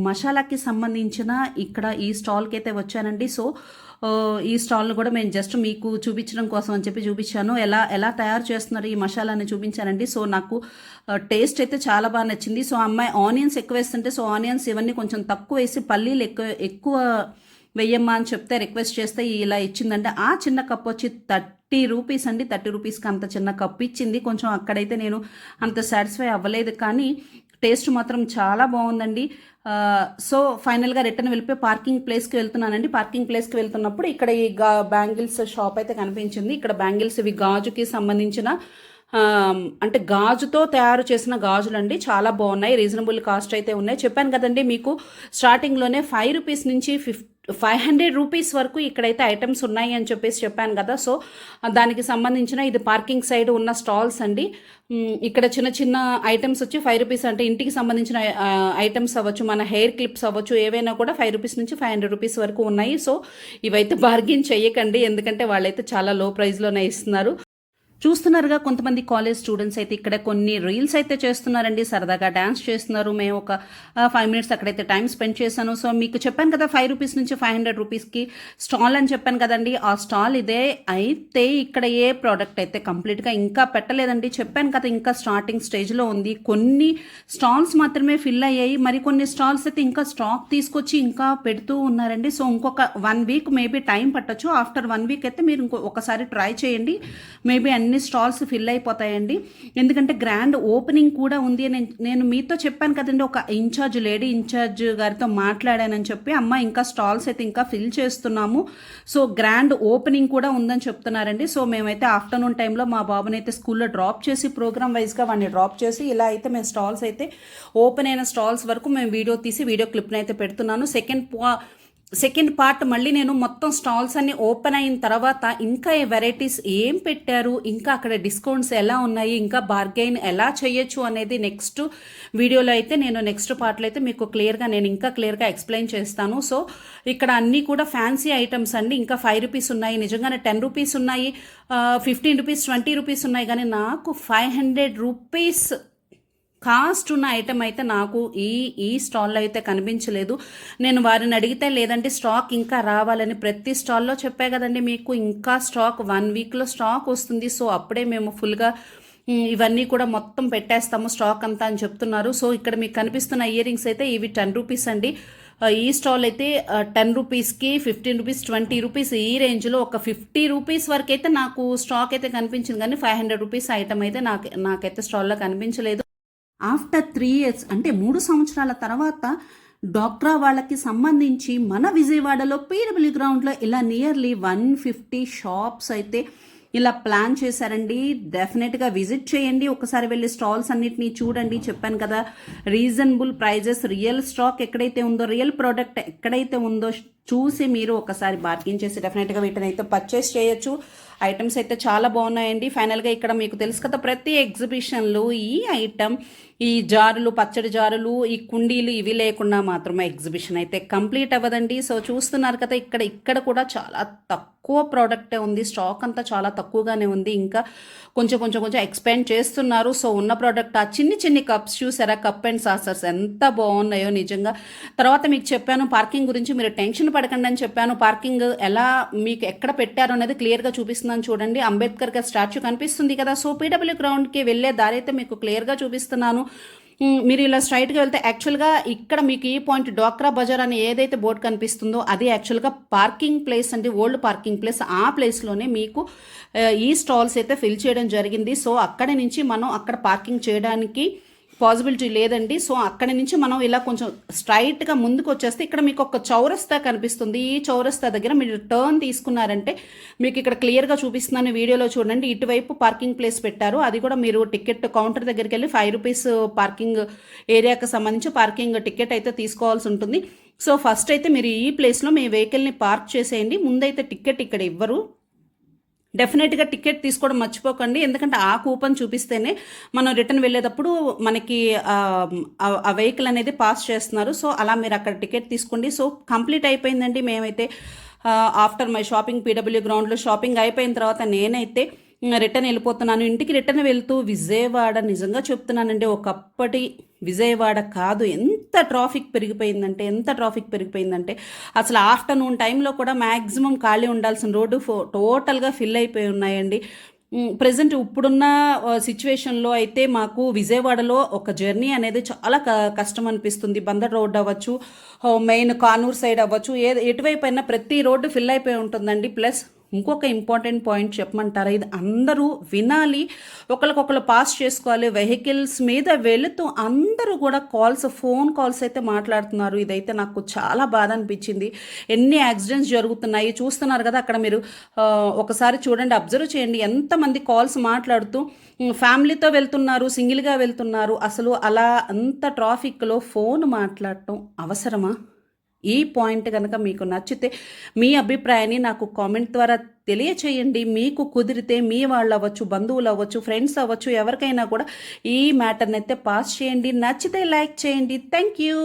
మసాలాకి సంబంధించిన ఇక్కడ ఈ స్టాల్కి అయితే వచ్చానండి. సో ఈ స్టాల్ను కూడా మేము జస్ట్ మీకు చూపించడం కోసం అని చెప్పి చూపించాను. ఎలా తయారు చేస్తున్నారు ఈ మసాలాని చూపించానండి. సో నాకు టేస్ట్ అయితే చాలా బాగా నచ్చింది. సో అమ్మాయి ఆనియన్స్ ఎక్కువ వేస్తుంటే సో ఆనియన్స్ ఇవన్నీ కొంచెం తక్కువ వేసి పల్లీలు ఎక్కువ వెయ్యమ్మా అని చెప్తే రిక్వెస్ట్ చేస్తే ఇలా ఇచ్చిందంటే ఆ చిన్న కప్ వచ్చి 30 రూపీస్ అండి. 30 రూపీస్కి అంత చిన్న కప్ ఇచ్చింది. కొంచెం అక్కడైతే నేను అంత సాటిస్ఫై అవ్వలేదు, కానీ టేస్ట్ మాత్రం చాలా బాగుందండి. సో ఫైనల్గా రిటర్న్ వెళ్ళిపోయి పార్కింగ్ ప్లేస్కి వెళ్తున్నానండి. పార్కింగ్ ప్లేస్కి వెళ్తున్నప్పుడు ఇక్కడ ఈ బ్యాంగిల్స్ షాప్ అయితే కనిపించింది. ఇక్కడ బ్యాంగిల్స్ ఇవి గాజుకి సంబంధించిన అంటే గాజుతో తయారు చేసిన గాజులు అండి. చాలా బాగున్నాయి, రీజనబుల్ కాస్ట్ అయితే ఉన్నాయి. చెప్పాను కదండి మీకు స్టార్టింగ్లోనే 5 రూపీస్ నుంచి 500 రూపీస్ వరకు ఇక్కడైతే ఐటమ్స్ ఉన్నాయి అని చెప్పాను కదా. సో దానికి సంబంధించిన ఇది పార్కింగ్ సైడ్ ఉన్న స్టాల్స్ అండి. ఇక్కడ చిన్న చిన్న ఐటమ్స్ వచ్చి 5 రూపీస్, అంటే ఇంటికి సంబంధించిన ఐటమ్స్ అవ్వచ్చు, మన హెయిర్ క్లిప్స్ అవ్వచ్చు, ఏవైనా కూడా 5 రూపీస్ నుంచి 500 రూపీస్ వరకు ఉన్నాయి. సో ఇవైతే బార్గెన్ చెయ్యకండి, ఎందుకంటే వాళ్ళైతే చాలా లో ప్రైస్లోనే ఇస్తున్నారు. చూస్తున్నారుగా కొంతమంది కాలేజ్ స్టూడెంట్స్ అయితే ఇక్కడ కొన్ని రీల్స్ అయితే చేస్తున్నారండి, సరదాగా డ్యాన్స్ చేస్తున్నారు. మేము ఒక 5 మినిట్స్ అక్కడైతే టైం స్పెండ్ చేశాను. సో మీకు చెప్పాను కదా 5 రూపీస్ నుంచి 500 రూపీస్కి స్టాల్ అని చెప్పాను కదండి, ఆ స్టాల్ ఇదే. అయితే ఇక్కడ ఏ ప్రోడక్ట్ అయితే కంప్లీట్గా ఇంకా పెట్టలేదండి, చెప్పాను కదా ఇంకా స్టార్టింగ్ స్టేజ్లో ఉంది. కొన్ని స్టాల్స్ మాత్రమే ఫిల్ అయ్యాయి, మరి కొన్ని స్టాల్స్ అయితే ఇంకా స్టాక్ తీసుకొచ్చి ఇంకా పెడుతూ ఉన్నారండి. సో ఇంకొక 1 వీక్ మేబీ టైం పట్టచ్చు. ఆఫ్టర్ 1 వీక్ అయితే మీరు ఒకసారి ట్రై చేయండి, మేబీ అన్ని స్టాల్స్ ఫిల్ అయిపోతాయండి. ఎందుకంటే గ్రాండ్ ఓపెనింగ్ కూడా ఉంది. నేను మీతో చెప్పాను కదండి, ఒక లేడీ ఇన్ఛార్జ్ గారితో మాట్లాడానని చెప్పి, అమ్మ ఇంకా స్టాల్స్ అయితే ఇంకా ఫిల్ చేస్తున్నాము, సో గ్రాండ్ ఓపెనింగ్ కూడా ఉందని చెప్తున్నారండి. సో మేమైతే ఆఫ్టర్నూన్ టైంలో మా బాబుని అయితే స్కూల్లో డ్రాప్ చేసి ప్రోగ్రామ్ వైజ్గా వాడిని డ్రాప్ చేసి ఇలా అయితే మేము స్టాల్స్ అయితే ఓపెన్ అయిన స్టాల్స్ వరకు మేము వీడియో తీసి వీడియో క్లిప్ని అయితే పెడుతున్నాను. సెకండ్ పార్ట్ మళ్ళీ నేను మొత్తం స్టాల్స్ అన్ని ఓపెన్ అయిన తర్వాత ఇంకా ఈ వెరైటీస్ ఏం పెట్టారు, ఇంకా అక్కడ డిస్కౌంట్స్ ఎలా ఉన్నాయి, ఇంకా బార్గెయిన్ ఎలా చేయొచ్చు అనేది నెక్స్ట్ వీడియోలో అయితే నేను నెక్స్ట్ పార్ట్లో అయితే మీకు ఇంకా క్లియర్గా ఎక్స్ప్లెయిన్ చేస్తాను. సో ఇక్కడ అన్నీ కూడా ఫ్యాన్సీ ఐటమ్స్ అండి. ఇంకా 5 రూపీస్ ఉన్నాయి, నిజంగానే 10 రూపీస్ ఉన్నాయి, 15 రూపీస్, 20 రూపీస్ ఉన్నాయి, కానీ నాకు 500 రూపీస్ కాస్ట్ ఉన్న ఐటమ్ అయితే నాకు ఈ స్టాల్లో అయితే కనిపించలేదు. నేను వారిని అడిగితే లేదంటే స్టాక్ ఇంకా రావాలని ప్రతి స్టాల్లో చెప్పే కదండి మీకు, ఇంకా స్టాక్ 1 వీక్లో స్టాక్ వస్తుంది, సో అప్పుడే మేము ఫుల్గా ఇవన్నీ కూడా మొత్తం పెట్టేస్తాము స్టాక్ అంతా అని చెప్తున్నారు. సో ఇక్కడ మీకు కనిపిస్తున్న ఇయర్ రింగ్స్ అయితే ఇవి 10 రూపీస్ అండి. ఈ స్టాల్ అయితే 10 రూపీస్కి 15 రూపీస్, 20 రూపీస్ ఈ రేంజ్లో ఒక 50 రూపీస్ వరకు అయితే నాకు స్టాక్ అయితే కనిపించింది, కానీ 500 రూపీస్ ఐటమ్ అయితే నాకైతే స్టాల్లో కనిపించలేదు. ఆఫ్టర్ 3 ఇయర్స్ అంటే 3 సంవత్సరాల తర్వాత డాక్రా వాళ్ళకి సంబంధించి మన విజయవాడలో పీడబ్ల్యూ గ్రౌండ్లో ఇలా నియర్లీ 150 షాప్స్ అయితే ఇలా ప్లాన్ చేశారండి. డెఫినెట్గా విజిట్ చేయండి, ఒకసారి వెళ్ళి స్టాల్స్ అన్నిటినీ చూడండి. చెప్పాను కదా రీజనబుల్ ప్రైజెస్, రియల్ స్టాక్ ఎక్కడైతే ఉందో, రియల్ ప్రోడక్ట్ ఎక్కడైతే ఉందో చూసి మీరు ఒకసారి బార్గెన్ చేసి డెఫినెట్గా వీటిని అయితే పర్చేస్ చేయొచ్చు. ఐటమ్స్ అయితే చాలా బాగున్నాయండి. ఫైనల్గా ఇక్కడ మీకు తెలుసు కదా ప్రతి ఎగ్జిబిషన్లో ఈ ఐటమ్, ఈ జారులు, పచ్చడి జారులు, ఈ కుండీలు ఇవి లేకుండా మాత్రమే ఎగ్జిబిషన్ అయితే కంప్లీట్ అవ్వదండి. సో చూస్తున్నారు కదా ఇక్కడ కూడా చాలా తక్కువ ప్రోడక్టే ఉంది, స్టాక్ అంతా చాలా తక్కువగానే ఉంది, ఇంకా కొంచెం ఎక్స్పాండ్ చేస్తున్నారు. సో ఉన్న ప్రోడక్ట్ ఆ చిన్ని కప్స్ చూసారా, కప్ అండ్ సాసర్స్ ఎంత బాగున్నాయో నిజంగా. తర్వాత మీకు చెప్పాను పార్కింగ్ గురించి, మీరు టెన్షన్ పడకండి అని చెప్పాను. పార్కింగ్ ఎలా మీకు ఎక్కడ పెట్టారు అనేది క్లియర్గా చూపిస్తున్నాను చూడండి. అంబేద్కర్ గారి స్టాచ్యూ కనిపిస్తుంది కదా, సో పీడబ్ల్యూ గ్రౌండ్కి వెళ్ళే దారి అయితే మీకు క్లియర్గా చూపిస్తున్నాను. మీరు ఇలా స్ట్రైట్గా వెళ్తే యాక్చువల్గా ఇక్కడ మీకు ఈ పాయింట్ డ్వాక్రా బజార్ అని ఏదైతే బోర్డు కనిపిస్తుందో అది యాక్చువల్గా పార్కింగ్ ప్లేస్ అండి, ఓల్డ్ పార్కింగ్ ప్లేస్. ఆ ప్లేస్లోనే మీకు ఈ స్టాల్స్ అయితే ఫిల్ చేయడం జరిగింది. సో అక్కడి నుంచి మనం అక్కడ పార్కింగ్ చేయడానికి పాసిబిలిటీ లేదండి. సో అక్కడి నుంచి మనం ఇలా కొంచెం స్ట్రైట్గా ముందుకు వచ్చేస్తే ఇక్కడ మీకు ఒక చౌరస్తా కనిపిస్తుంది. ఈ చౌరస్తా దగ్గర మీరు టర్న్ తీసుకున్నారంటే మీకు ఇక్కడ క్లియర్గా చూపిస్తున్నాను, వీడియోలో చూడండి. ఇటువైపు పార్కింగ్ ప్లేస్ పెట్టారు, అది కూడా మీరు టికెట్ కౌంటర్ దగ్గరికి వెళ్ళి 5 రూపీస్ పార్కింగ్ ఏరియాకి సంబంధించి పార్కింగ్ టికెట్ అయితే తీసుకోవాల్సి ఉంటుంది. సో ఫస్ట్ అయితే మీరు ఈ ప్లేస్లో మీ వెహికల్ని పార్క్ చేసేయండి. ముందైతే టికెట్ ఇక్కడ ఇవ్వరు, డెఫినెట్గా టికెట్ తీసుకోవడం మర్చిపోకండి, ఎందుకంటే ఆ కూపన్ చూపిస్తేనే మనం రిటర్న్ వెళ్ళేటప్పుడు మనకి ఆ వెహికల్ అనేది పాస్ చేస్తున్నారు. సో అలా మీరు అక్కడ టికెట్ తీసుకోండి. సో కంప్లీట్ అయిపోయిందండి. మేమైతే ఆఫ్టర్ మై షాపింగ్ పీడబ్ల్యూ గ్రౌండ్లో షాపింగ్ అయిపోయిన తర్వాత నేనైతే రిటర్న్ వెళ్ళిపోతున్నాను. ఇంటికి రిటర్న్ వెళ్తూ విజయవాడ నిజంగా చెప్తున్నానండి, ఒకప్పటి విజయవాడ కాదు, ఎంత ట్రాఫిక్ పెరిగిపోయిందంటే అసలు ఆఫ్టర్నూన్ టైంలో కూడా మ్యాక్సిమం ఖాళీ ఉండాల్సిన రోడ్డు టోటల్గా ఫిల్ అయిపోయి ఉన్నాయండి. ప్రజెంట్ ఇప్పుడున్న సిచ్యువేషన్లో అయితే మాకు విజయవాడలో ఒక జర్నీ అనేది చాలా కష్టం అనిపిస్తుంది. బందర్ రోడ్ అవ్వచ్చు, మెయిన్ కానూర్ సైడ్ అవ్వచ్చు, ఎటువైపు అయినా ప్రతి రోడ్డు ఫిల్ అయిపోయి ఉంటుందండి. ప్లస్ ఇంకొక ఇంపార్టెంట్ పాయింట్ చెప్పమంటారా, ఇది అందరూ వినాలి, ఒకరికొకరు పాస్ చేసుకోవాలి. వెహికల్స్ మీద వెళుతూ అందరూ కూడా ఫోన్ కాల్స్ అయితే మాట్లాడుతున్నారు. ఇదైతే నాకు చాలా బాధ అనిపించింది. ఎన్ని యాక్సిడెంట్స్ జరుగుతున్నాయి చూస్తున్నారు కదా అక్కడ. మీరు ఒకసారి చూడండి, అబ్జర్వ్ చేయండి, ఎంతమంది కాల్స్ మాట్లాడుతూ ఫ్యామిలీతో వెళ్తున్నారు, సింగిల్గా వెళ్తున్నారు. అసలు అలా అంత ట్రాఫిక్లో ఫోన్ మాట్లాడటం అవసరమా? ఈ పాయింట్ కనుక మీకు నచ్చితే మీ అభిప్రాయాన్ని నాకు కామెంట్ ద్వారా తెలియచేయండి. మీకు కుదిరితే మీ వాళ్ళు అవ్వచ్చు, బంధువులు అవ్వచ్చు, ఫ్రెండ్స్ అవ్వచ్చు, ఎవరికైనా కూడా ఈ మ్యాటర్ని అయితే పాస్ చేయండి. నచ్చితే లైక్ చేయండి. Thank you.